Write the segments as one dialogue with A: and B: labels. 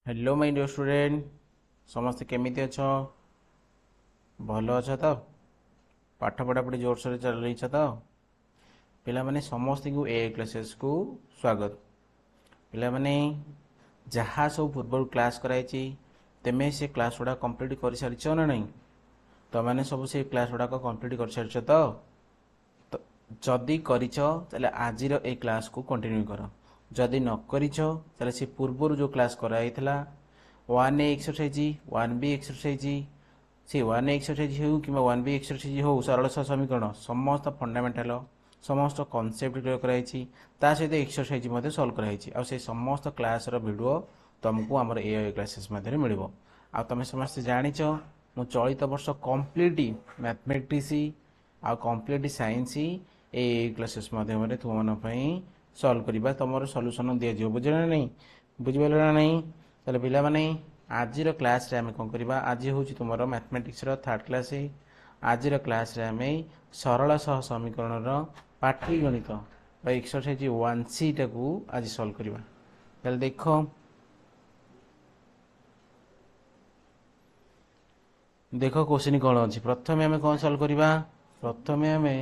A: Hello my dear student समस्ते केमिति अछ भल अछ तो पाठ पढ़ापढ़ी जोरसोर चल रही तो पिला माने समस्त को ए क्लासेस को स्वागत पिला माने जहाँ सब पूर्व क्लास कराई तेमे से क्लास गुड़ा कंप्लीट कर सारी ना नहीं तो मैंने सब से क्लास गुड़ाक कंप्लीट कर सारी तो जदि करिछ ताले आजिर ए क्लास को कंटिन्यू कर जदि न करिछ ताले से पूर्व जो class कराइथिला 1A exercise 1B exercise से 1A एक्सरसाइज हो कि 1B एक्सरसाइज हो सरल सह समीकरण समस्त फंडामेंटाल समस्त कॉन्सेप्ट क्लियर कराई ता सहित एक्सरसाइज मध्य सॉल्व कराई आ से समस्त क्लास रो वीडियो तुमको आमर ए क्लासेस मध्य मिलिबो आ तमे समस्त जानिछ मु चलित वर्ष complete mathematics uh complete science A classes माध्यम तुम मन सॉल्व करवा तुम सॉल्यूशन दि जाव बुझे ना नहीं बुझिपार ना नहीं ताले पिला माने आजिर क्लास रे आमे कोन करबा आज होची तुमरो मैथमेटिक्स रो थर्ड क्लास है आजिर क्लास रे आमे सरल सह समीकरण रो पाठी गणित बा एक्सरसाइज 1C टाकू आज सॉल्व करबा ताले देखो देखो क्वेश्चन कौन अच्छी प्रथमे आमे कोन सॉल्व करबा प्रथमे आमे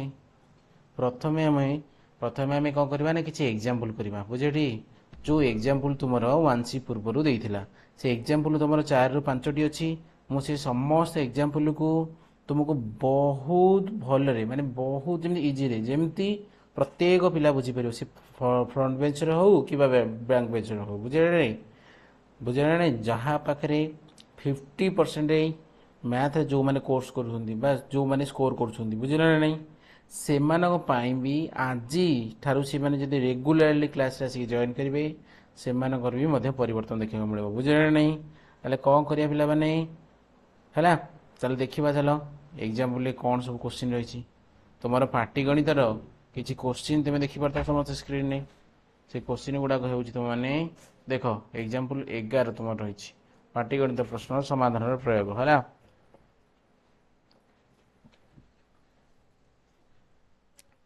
A: प्रथमे आमे प्रथमे आमे कोन करबा ना किछि एग्जांपल करबा बुझेठी जो एग्जांपल तुमरो 1C पूर्वरु देइथिला से एग्जांपल तुमरो 4 रु 5 टी अछि मु से समस्त एग्जांपल को तुमको बहुत भल रे माने बहुत जेमि इजी रे जेमति प्रत्येक पिला बुझी परियो से फ्रंट बेंच रे हो कि बैक बेंच रे हो बुझे नहीं जहाँ पाखरे 50% मैथ जो माने कोर्स करूछंती बा जो माने स्कोर करूछंती बुझे नहीं सेमानक पाई भी आज ठारू से माने जदि रेगुलरली क्लास रे आसी जॉइन करिवे सेमानकर भी मध्य परिवर्तन देखा मिले बुझे नहीं ताले कौन करिया पिला माने हैला चल देखिबा चलो एग्जांपल ले कौन सब क्वेश्चन रही तुमर पाटी गणितर किछि क्वेश्चन तुम देखि परता समस्त स्क्रीन ने से क्वेश्चन गुडा कहउछि तुम माने देखो एग्जांपल 11 तुम रही पाटी गणित प्रश्न समाधान प्रयोग हैला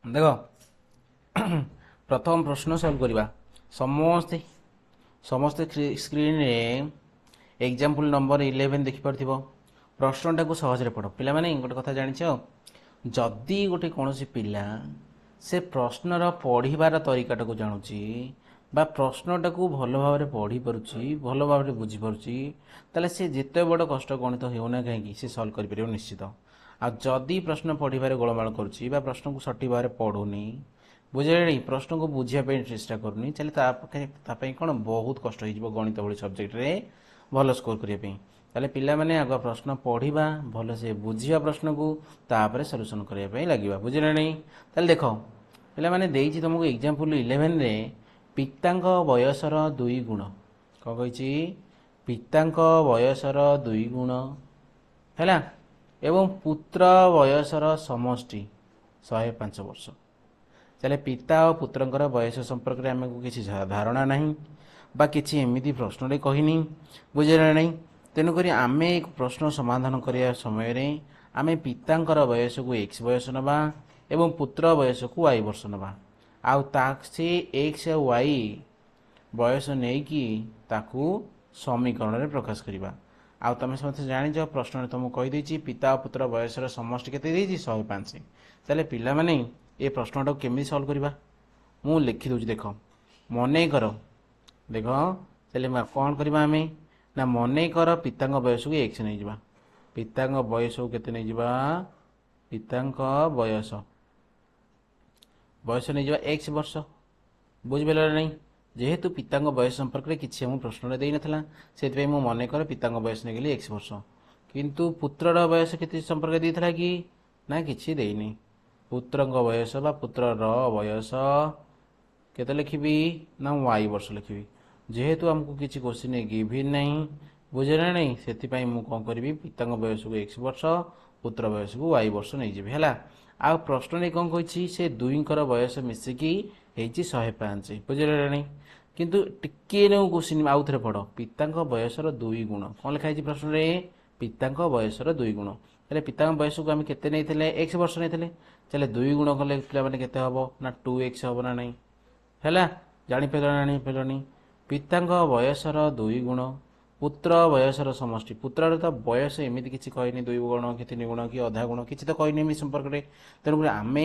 A: देखो प्रथम प्रश्न सॉल्व करवा समस्ते समस्ते स्क्रीन रे एग्जांपल नंबर 11 देखि परथिबो प्रश्नटा को सहज पढ़ पिला माने गोटे कथा जानिछ जदि गोटे कौनसी पिला से प्रश्नर पढ़िबार तरीकाटा को जानुची बा प्रश्नटा को भल भाव में पढ़ी पारुची भल भाव में बुझी पारुची ताले से जेते बड़ कष्ट गणित होना कहीं से सॉल्व कर परियो निश्चित आ जदि प्रश्न पढ़िबार गोलमाल करुची बा प्रश्न को सठिक भाव में पढ़ुनी बुझे प्रश्न को बुझापी चेष्टा करूनी चले कौन बहुत कष्ट हो गणित भाई सब्जेक्ट रे भल स्कोर करने ताले पिला माने आग प्रश्न पढ़ा भल से बुझा प्रश्न को तापर सल्यूशन करने लगे बुझे नहीं ताले देख पिला माने देइछि तुमको एग्जांपल 11 रे पितांक बयसर 2 गुण कौन कही पितांक बयसर 2 गुण है एवं पुत्र बयसर समष्टि 105 वर्ष चले पिता और पुत्रंकर बयस संपर्क में आमको किसी धारणा नहीं बा किसी एमती प्रश्न कहनी बुझे नहीं तेणुक आम एक प्रश्न समाधान करने समय आम पितांकर बयस को x बयस नवा एवं पुत्र बयस को y वर्ष नवा आउ से x और y बयस नहीं कि ताकू समीकरण में प्रकाश करवा आउ तुम समस्त जानिछ प्रश्न तुमको कहीदे पिता और पुत्र बयसर समष्टि केते 105 ताले पिला माने ये प्रश्नटा केमी सॉल्व करवा मु लिखि दूँ देख मन कर देख चले कौन करवा आम ना मन कर पिता बयस को एक्स नहीं जा पिता बयस को केते नहीं जा पिता बयस बयस नहीं जा एक्स वर्ष बुझिपार नहीं जेहेतु पिता बयस संपर्क में किसी प्रश्न दे ना से मन कर पिता बयस नहीं गली एक्स वर्ष किंतु पुत्रर बयस के संपर्क देता कि ना कि देनी पुत्र बयस बा पुत्र बयस केते लिखी ना y वर्ष लिखी जेहेतु आमको किसी क्वेश्चन गिवन नहीं बुझे ना नहीं से कौन करी पिता बयस को x वर्ष पुत्र बयस को y वर्ष नहीं जी है आ प्रश्न नहीं कौन कही से दुईकर बयस मिसिकी 105 बुझे नहीं किंतु टिके क्वेश्चन आउ थे पढ़ पिता बयसर 2 गुण कौन लिखाई प्रश्न में पिता बयसर 2 गुण तेरे पिता बयस को आम के एक्स वर्ष नहीं चले 2 गुण कले पे केते हम ना 2x हम ना नहीं है जापर ना नहीं पिता बयसर 2 गुण पुत्र बयसर समष्टि पुत्र तो बयस एमती किसी कहनी 2 गुण कि 3 गुण कि अधा गुण किसी तो कहनी संपर्क में तेणुक आम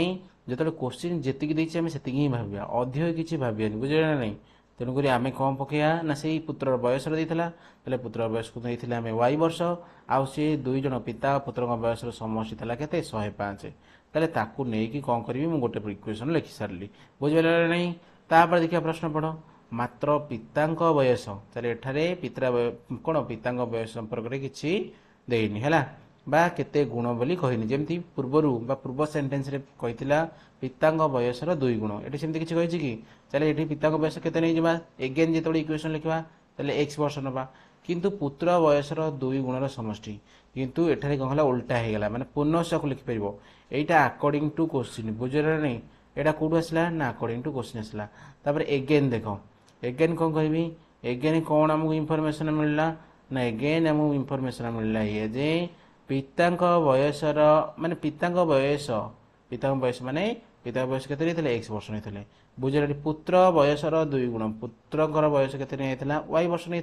A: जो क्वेश्चन जी देती ही भाविया अधिक किसी भावियानी बुझे ना नहीं तेणुक आम कौन पकड़ा ना से पुत्र बयसर देता पुत्र बयस को नहीं आम y वर्ष आउ सी 2 जन पिता पुत्र बयसर समष्टि के 105 ताले ताकू नहीं कौन करी मुझे गोटे इक्वेशन लिखि सारे बुझे नहीं तापर देखिए प्रश्न पढ़ मात्र पितांक बयस ताले एठारे पिता कौन पितांक बयस संपर्क में किसी देनी है बा केते गुण बोली कहनी जमती पूर्वर बा पूर्व सेंटेंस रे कहितिला पितांक बयसर 2 गुण एठी सेमती किछि कहिछि कि चले एठी पितांक बयस केते नै जबा एगेन जेतोडी इक्वेशन लिखबा तले x वर्ष नबा किंतु पुत्र बयसर 2 गुणर समष्टि किंतु एठारे कहला उल्टा हे गेला माने पुनः को लिखि परिबो एटा अकॉर्डिंग टू क्वेश्चन बुझरे नै एटा कोडु आसला ना अकॉर्डिंग टू क्वेश्चन आसला तापर एगेन देखो एगेन कौन कहबी एगेन कौन आमको इनफॉरमेशन मिलला ना एगेन आमको इनफॉरमेशन मिलला ये जे पितांक बयसर माने पितांक बयस माने पिता बयस केते थे x वर्ष नहीं थे बुझे पुत्र बयसर 2 गुण पुत्रकर बयस केते नहीं y वर्ष नहीं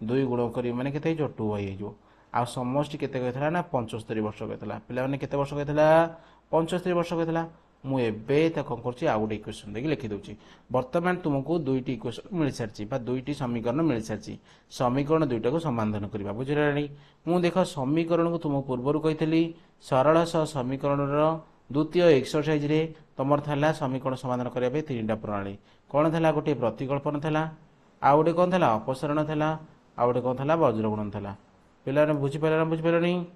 A: 2 गुण करी माने केते 2y हो आ समष्टि केते कहथला ना 75 वर्ष कहथला पिला माने केते वर्ष कहथला 75 वर्ष कहथला मु एबे त कोन करछि आ गुटे इक्वेशन देखि लिखि दउछि वर्तमान तुमको दुईटी इक्वेशन मिल सारछि बा दुईटी समीकरण मिल सारछि समीकरण दुईटा को समाधान करबा बुझराणी मु देखो समीकरण को तुम पूर्वरु कहितली सरल समीकरण रो द्वितीय एक्सरसाइज रे तमर थला समीकरण समाधान करबा पे तीनटा प्रणाली कोन थला गोटे प्रतिकल्पन थला आ गुटे कोन थला अपसरण थला आ गुटे कोन थला वज्रगुणन थला पिला ने बुझि पाइला ना बुझि पाइलनी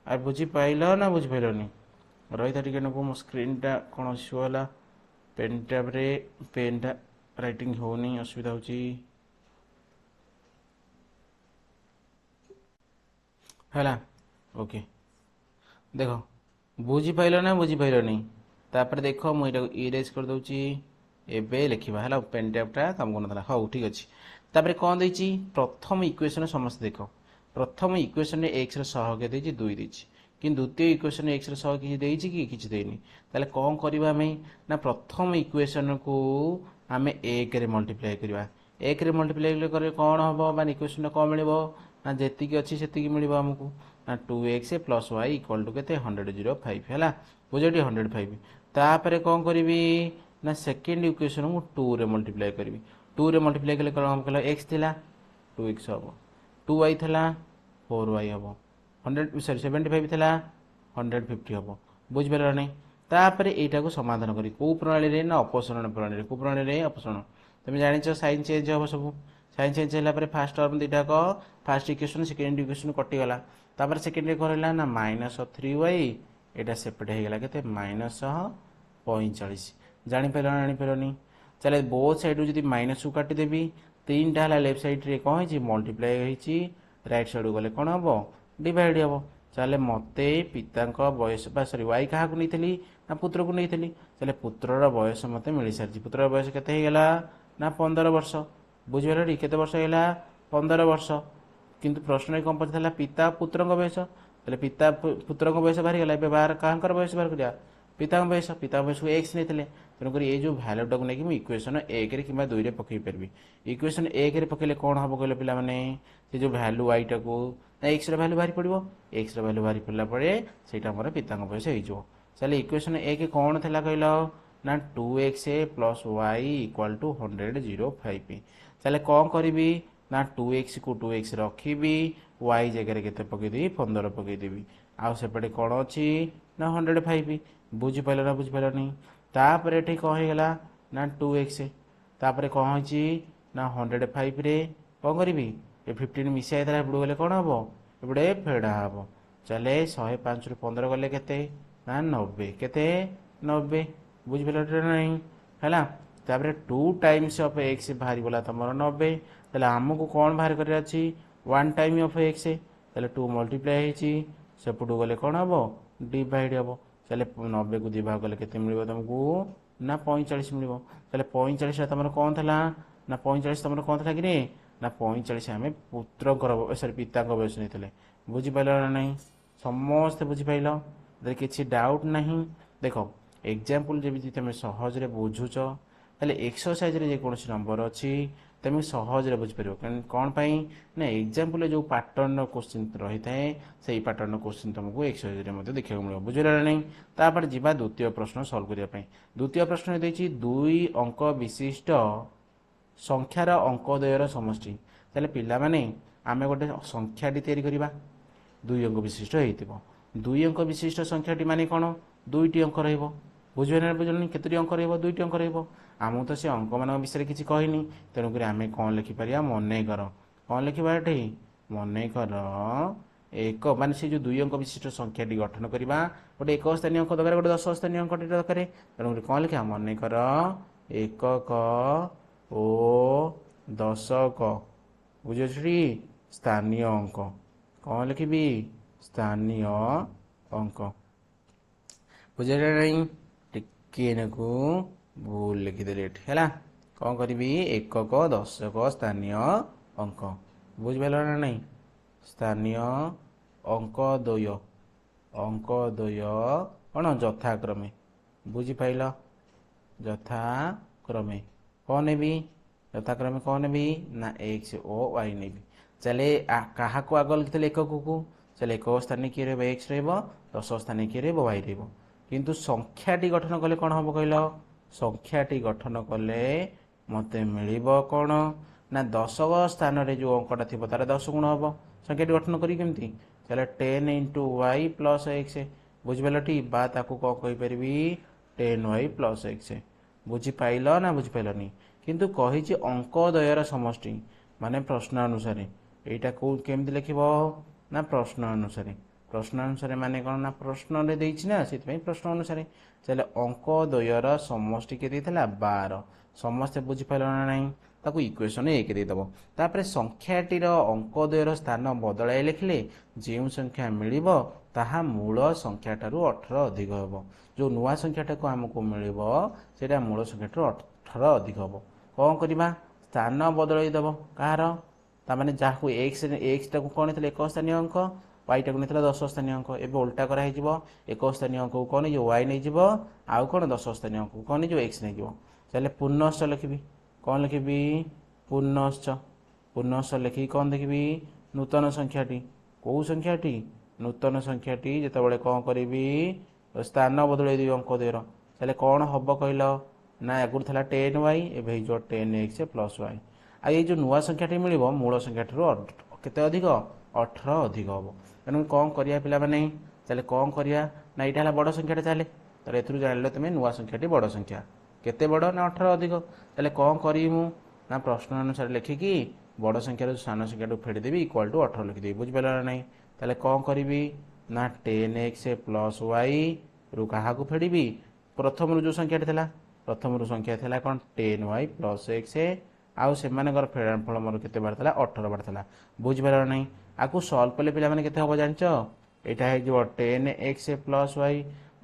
A: आ बुझि पाइला ना बुझि पाइलनी रही था टिके मो स्क्रीनटा कौन असुविधा पेन टैब रे पेनटा राइटिंग होनी असुविधा होची हैला ओके देखो बुझी पाइल ना बुझी पाइल नहीं तापर देखो मुझे इरेज कर दूची एबे लिखा है पेन टैबटा तुमको ना हाँ ठीक अच्छे तापर कौन देती प्रथम इक्वेशन समस्त देख प्रथम इक्वेशन एक्स सहग देती 2 देती कि द्वितीय इक्वेशन एक्स सह किसी देनी ताले कौन करवा ना प्रथम इक्वेशन को आम 1 रे मल्टीप्लाई करवा 1 रे मल्टीप्लाई कर कौन हम मान इक्वेशन कौन मिल ना जी अच्छी से मिल आमको ना 2x + y इक्वल टू के 105 है बुझे 105 तापर कौन करी ना सेकेंड इक्वेशन को 2 रे मल्टीप्लाई करी 2 रे मल्टीप्लाई कले कौन कल x थिला 2x हम 2y थिला 4y हम 75 थिला 150 हम बुझिपार नहीं तापर एटा को समाधान करी को प्रणाली रे ना अपसरण प्रणाली को प्रणाली रे अपसरण तुम जानिछ साइन चेंज हम सब साइन चेंज होला पर फर्स्ट टर्म दीटा को फर्स्ट इक्वेशन सेकंड इक्वेशन कटि गला तापर सेकंड रे करला ना -3y एटा सेपरेट हे गला केते -45 जानि पेलनी चले बोथ साइड जदी माइनस को काटि देबी तीनटा हला लेफ्ट साइड रे कोन छि मल्टीप्लाई होईछि राइट साइड गले कोन हबो डिवाइड हम चले मते पितांक बयस सॉरी वाई क्या नहीं ना पुत्र को नहीं चले पुत्रर बयस मत मिल सारी पुत्र बयस के ना 15 वर्ष बुझे केते वर्ष है 15 वर्ष किंतु प्रश्न कौन पचार पिता पुत्र बयस चले पिता पुत्र बयस बाहरी गला बाहर क्या बयस बाहर कर पिता बयस को एक्स नहीं तेणुक ये जो भैल्यूटा को लेकिन इक्वेशन 1 कि 2 रे पकई पारि इक्वेशन 1 रे पकईले कौन हम कहले पिला माने से जो भैल्यू वाई टा को एक्स भैल्यू बाहरी पड़ो एक्स भैल्यू बाहरी पड़ा पड़े से पिता बयस हो चले इक्वेशन 1 कौन थी कहल ना 2x + y इक्वल टू 105 चले कौन करी ना 2x को 2x रखी y जगह के पकईदेवी 15 पकईदेवी आउ सेपटे कौन अच्छी ना 105 बुझिपाल ना बुझिपाल नहीं तापर ये कौन होगा ना 2x तापर कौन हो ना 105 रे कौन करी 15 मिसाई था एपट गले कौन हम एपटे फेड़ा हम चले 105 ରୁ 15 गले केते ना 90 केते 90 बुझिपाल नहीं है तापर 2 टाइम्स ऑफ x बाहरी गला तुम 90 ताले आमको कौन बाहर कर 1 टाइम ऑफ x ताले 2 मल्टीप्लाई सेपटू गले कौन हम डिवाइड हम चले 90 को 2 भाग गले केते मिल तुमको ना 45 मिल चले 45 तुम कौन था ना 45 तुम कौन था कि ना 45 आम पुत्र सॉरी पिता बयस नहीं बुझिपाल ना नहीं समस्त बुझिपाल किसी डाउट नहीं देख एग्जाम्पल जब तुम सहज बुझुच एक्सरसाइज रे जेकोसी नंबर अच्छी তুমি সহজରେ ବୁଝିପାରିବ କ'ଣ ପାଇଁ ନା ଏକ୍ଜାମ୍ପଲ୍ରେ ଯେଉଁ ପାଟର୍ଣ୍ଣର କୋଶ୍ଚିନ୍ ରହିଥାଏ ସେଇ ପାଟର୍ଣ୍ଣର କୋଶ୍ଚିନ୍ ତୁମକୁ ଏକ୍ସରସାଇଜରେ ମଧ୍ୟ ଦେଖିବାକୁ ମିଳିବ। ବୁଝିଲା ନା ନାହିଁ? ତାପରେ ଯିବା ଦ୍ୱିତୀୟ ପ୍ରଶ୍ନ ସଲ୍ଭ କରିବା ପାଇଁ। ଦ୍ୱିତୀୟ ପ୍ରଶ୍ନ ଦେଇଛି 2 ଅଙ୍କ ବିଶିଷ୍ଟ ସଂଖ୍ୟାର ଅଙ୍କ ଦ୍ୱୟର ସମଷ୍ଟି। ତାହେଲେ ପିଲାମାନେ ଆମେ ଗୋଟେ ସଂଖ୍ୟାଟି ତିଆରି କରିବା 2 ଅଙ୍କ ବିଶିଷ୍ଟ ହେଇଥିବ। 2 ଅଙ୍କ ବିଶିଷ୍ଟ ସଂଖ୍ୟାଟି ମାନେ କ'ଣ? 2ଟି ଅଙ୍କ ରହିବ। ବୁଝିଲନି? କେତୋଟି ଅଙ୍କ ରହିବ? 2ଟି ଅଙ୍କ ରହିବ। ଆମକୁ ତ ସେ ଅଙ୍କମାନଙ୍କ ବିଷୟରେ କିଛି କହିନି, ତେଣୁକରି ଆମେ କ'ଣ ଲେଖିପାରିବା? ମନେକର। କ'ଣ ଲେଖିବା ଏଠି? ମନେକର ଏକ ମାନେ ସେ ଯେଉଁ 2 ଅଙ୍କ ବିଶିଷ୍ଟ ସଂଖ୍ୟାଟି ଗଠନ କରିବା। ଗୋଟେ ଏକକ ସ୍ଥାନୀୟ ଅଙ୍କ ଦରକାର, ଗୋଟେ 10 ସ୍ଥାନୀୟ ଅଙ୍କଟି ଦରକାର। ତେଣୁକରି କ'ଣ ଲେଖିବା? ମନେକର ଏକକ ଓ 10କ ବୁଝିଅଛି ସ୍ଥାନୀୟ ଅଙ୍କ। କ'ଣ ଲେଖିବି? ସ୍ଥାନୀୟ ଅଙ୍କ। ବୁଝିଲେ ନାହିଁ? ଟିକେ ନାକୁ ଭୁଲ ଲେଖିଦେଲି ଏଠି ହେଲା। କ'ଣ କରିବି? ଏକକ 10କ ସ୍ଥାନୀୟ ଅଙ୍କ। ବୁଝିପାରିଲ ନା ନାହିଁ? ସ୍ଥାନୀୟ ଅଙ୍କ ଦ୍ୱୟ କ'ଣ? ଯଥାକ୍ରମେ। ବୁଝିପାରିଲ? ଯଥାକ୍ରମେ କ'ଣ ନେବି? ଯଥାକ୍ରମେ କ'ଣ ନେବି? ନା ଏକ୍ସ ଓ ୱାଇ ନେବି। ଚାଲେ କାହାକୁ ଆଗ ଲେଖିଥିଲେ? ଏକକକୁ। ଚାଲେ ଏକକ ସ୍ଥାନରେ କିଏ ରହିବ? ଏକ୍ସ ରହିବ। 10 ସ୍ଥାନରେ କିଏ ରହିବ? ୱାଇ ରହିବ। କିନ୍ତୁ ସଂଖ୍ୟାଟି ଗଠନ କଲେ କ'ଣ ହେବ କହିଲ? ସଂଖ୍ୟାଟି ଗଠନ କଲେ ମୋତେ ମିଳିବ କ'ଣ? ନା 10କ ସ୍ଥାନରେ ଯେଉଁ ଅଙ୍କଟା ଥିବ ତାର 10 ଗୁଣ ହେବ। ସଂଖ୍ୟାଟି ଗଠନ କରି କେମିତି? ତାହେଲେ 10 × y + x। ବୁଝିପାରିଲଟି? ବା ତାକୁ କ'ଣ କହିପାରିବି? 10y + x। ବୁଝିପାରିଲ ନା ବୁଝିପାରିଲନି? କିନ୍ତୁ କହିଛି ଅଙ୍କ ଦ୍ୱୟର ସମଷ୍ଟି ମାନେ ପ୍ରଶ୍ନ ଅନୁସାରେ। ଏଇଟା କେମିତି ଲେଖିବ? ନା ପ୍ରଶ୍ନ ଅନୁସାରେ। ପ୍ରଶ୍ନ ଅନୁସାରେ ମାନେ କ'ଣ? ନା ପ୍ରଶ୍ନରେ ଦେଇଛି ନା, ସେଥିପାଇଁ ପ୍ରଶ୍ନ ଅନୁସାରେ। ତାହେଲେ ଅଙ୍କ ଦ୍ୱୟର ସମଷ୍ଟି କେତେ ଦେଇଥିଲା? 12। ସମସ୍ତେ ବୁଝିପାରିଲ ନା ନାହିଁ? ତାକୁ ଇକ୍ୱେସନ୍ 1 ଦେଇଦେବ। ତାପରେ ସଂଖ୍ୟାଟିର ଅଙ୍କ ଦ୍ୱୟର ସ୍ଥାନ ବଦଳାଇ ଲେଖିଲେ ଯେଉଁ ସଂଖ୍ୟା ମିଳିବ ତାହା ମୂଳ ସଂଖ୍ୟାଠାରୁ 18 ଅଧିକ ହେବ। ଯେଉଁ ନୂଆ ସଂଖ୍ୟାଟାକୁ ଆମକୁ ମିଳିବ ସେଇଟା ମୂଳ ସଂଖ୍ୟାଠାରୁ 18 ଅଧିକ ହେବ। କ'ଣ କରିବା? ସ୍ଥାନ ବଦଳାଇ ଦେବ। କାହାର? ତାମାନେ ଯାହାକୁ ଏକ୍ସଟାକୁ କ'ଣ ନେଇଥିଲେ? ଏକକ ସ୍ଥାନୀୟ ଅଙ୍କ। ୱାଇଟାକୁ ନେଇଥିଲା 10 ସ୍ଥାନୀୟ ଅଙ୍କ। ଏବେ ଓଲଟା କରାହେଇଯିବ। ଏକକ ସ୍ଥାନୀୟ ଅଙ୍କକୁ କ'ଣ ନେଇଯିବ? ୱାଇ ନେଇଯିବ। ଆଉ କ'ଣ? 10 ସ୍ଥାନୀୟ ଅଙ୍କକୁ କ'ଣ ନେଇଯିବ? ଏକ୍ସ ନେଇଯିବ। ତାହେଲେ ପୁନଶ୍ଚ ଲେଖିବି। କ'ଣ ଲେଖିବି? ପୁନଶ୍ଚ। ପୁନଶ୍ଚ ଲେଖିକି କ'ଣ ଦେଖିବି? ନୂତନ ସଂଖ୍ୟାଟି। କେଉଁ ସଂଖ୍ୟାଟି? ନୂତନ ସଂଖ୍ୟାଟି ଯେତେବେଳେ କ'ଣ କରିବି? ସ୍ଥାନ ବଦଳାଇ ଦେବି ଅଙ୍କ ଦ୍ୱୟର। ତାହେଲେ କ'ଣ ହେବ କହିଲ? ନା ଆଗରୁ ଥିଲା 10y, ଏବେ ହେଇଯିବ 10x + y। ଆଉ ଏଇ ଯେଉଁ ନୂଆ ସଂଖ୍ୟାଟି ମିଳିବ ମୂଳ ସଂଖ୍ୟାଠାରୁ କେତେ ଅଧିକ? 18 ଅଧିକ ହେବ। ତେଣୁ କ'ଣ କରିବା ପିଲାମାନେ? ତାହେଲେ କ'ଣ କରିବା? ନା ଏଇଟା ହେଲା ବଡ଼ ସଂଖ୍ୟାଟା। ତାହେଲେ ଏଥିରୁ ଜାଣିଲ ତୁମେ ନୂଆ ସଂଖ୍ୟାଟି ବଡ଼ ସଂଖ୍ୟା। କେତେ ବଡ଼? ନା 18 ଅଧିକ। ତାହେଲେ କ'ଣ କରିବି ମୁଁ? ନା ପ୍ରଶ୍ନ ଅନୁସାରେ ଲେଖିକି ବଡ଼ ସଂଖ୍ୟାରୁ ସାନ ସଂଖ୍ୟାକୁ ଫେଡ଼ିଦେବି ଇକ୍ୱାଲ୍ ଟୁ 18 ଲେଖିଦେବି। ବୁଝିପାରିଲ ନା ନାହିଁ? ତାହେଲେ କ'ଣ କରିବି? ନା 10x + y ରୁ କାହାକୁ ଫେଡ଼ିବି? ପ୍ରଥମରୁ ଯେଉଁ ସଂଖ୍ୟାଟି ଥିଲା, ପ୍ରଥମରୁ ସଂଖ୍ୟା ଥିଲା କ'ଣ? 10y + x। ଆଉ ସେମାନଙ୍କର ଫଳ ମୋର କେତେ ବାର ଥିଲା? 18 ବାର ଥିଲା। ବୁଝିପାରିଲ ନାହିଁ? ଆକୁ ସଲ୍ଭ କଲେ ପିଲାମାନେ କେତେ ହେବ ଜାଣିଛ? ଏଇଟା ହେଇଯିବ 10x + y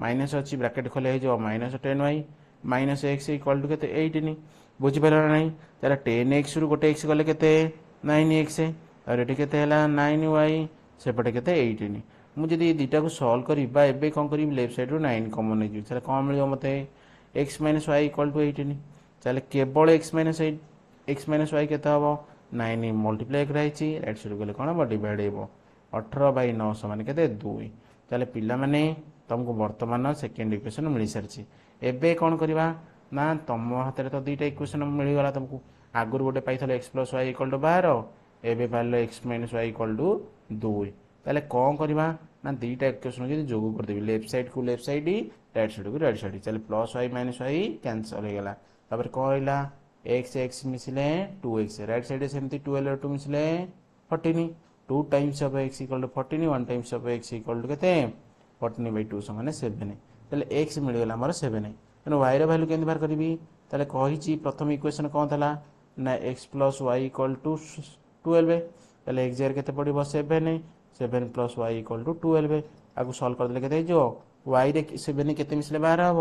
A: ମାଇନସ୍ ଅଛି ବ୍ରାକେଟ୍ ଖୋଲା ହେଇଯିବ -10y -x ଇକ୍ୱାଲ୍ ଟୁ କେତେ? 18। ବୁଝିପାରିଲ ନା ନାହିଁ? ତାହେଲେ 10xରୁ ଗୋଟେ x ଗଲେ କେତେ? 9x। ଆଉ ଏଠି କେତେ ହେଲା? 9y। ସେପଟେ କେତେ? 18। ମୁଁ ଯଦି ଏ ଦୁଇଟାକୁ ସଲ୍ଭ କରିବି ବା ଏବେ କ'ଣ କରିବି? ଲେଫ୍ଟ ସାଇଡ଼୍ରୁ 9 କମନ୍ ନେଇଯିବି। ତାହେଲେ କ'ଣ ମିଳିବ ମୋତେ? x - y equal to 18। ତାହେଲେ କେବଳ x - y କେତେ ହେବ? 9 ମଲ୍ଟିପ୍ଲାଏ କରାହେଇଛି। ରାଇଟ୍ ସାଇଡ଼୍ ଗଲେ କ'ଣ ହେବ? ଡିଭାଇଡ଼ ହେବ। 18/9 ସମାନ କେତେ? 2। ତାହେଲେ ପିଲାମାନେ ତୁମକୁ ବର୍ତ୍ତମାନ ସେକେଣ୍ଡ ଇକ୍ୱେସନ୍ ମିଳିସାରିଛି। ଏବେ କ'ଣ କରିବା? ନା ତୁମ ହାତରେ ତ ଦୁଇଟା ଇକ୍ୱେସନ୍ ମିଳିଗଲା ତୁମକୁ। ଆଗରୁ ଗୋଟେ ପାଇଥିଲ x + y ଇକ୍ୱାଲ୍ ଟୁ 12, ଏବେ ପାଇଲ x - y ଇକ୍ୱାଲ୍ ଟୁ 2। ତାହେଲେ କ'ଣ କରିବା? ନା ଦୁଇଟା ଇକ୍ୱେସନ୍ ଯଦି ଯୋଗ କରିଦେବି, ଲେଫ୍ଟ ସାଇଡ଼୍କୁ ଲେଫ୍ଟ ସାଇଡ଼୍, ରାଇଟ୍ ସାଇଡ଼୍କୁ ରାଇଟ୍ ସାଇଡ଼୍। ତାହେଲେ +y - y କ୍ୟାନସଲ୍ ହେଇଗଲା। ତାପରେ କ'ଣ ରହିଲା? x ମିଶିଲେ 2x। ରାଇଟ୍ ସାଇଡ଼୍ରେ ସେମିତି 12 + 2 ମିଶିଲେ 14। 2 Times of x equal to 14, 1 Times of x equal to କେତେ? 14/2 ସମାନ 7। ତାହେଲେ x ମିଳିଗଲା ଆମର 7। ତେଣୁ ୱାଇର ଭ୍ୟାଲୁ କେମିତି ବାହାର କରିବି? ତାହେଲେ କହିଛି ପ୍ରଥମ ଇକ୍ୱେସନ୍ କ'ଣ ଥିଲା? ନା x + y ଇକ୍ୱାଲ୍ ଟୁ 12। ତାହେଲେ x ଜାଗାରେ କେତେ ପଡ଼ିବ? 7। 7 + y ଇକ୍ୱାଲ୍ ଟୁ 12। ଆକୁ ସଲ୍ଭ କରିଦେଲେ କେତେ ହେଇଯିବ? ୱାଇରେ 7 କେତେ ମିଶିଲେ ବାହାର ହେବ?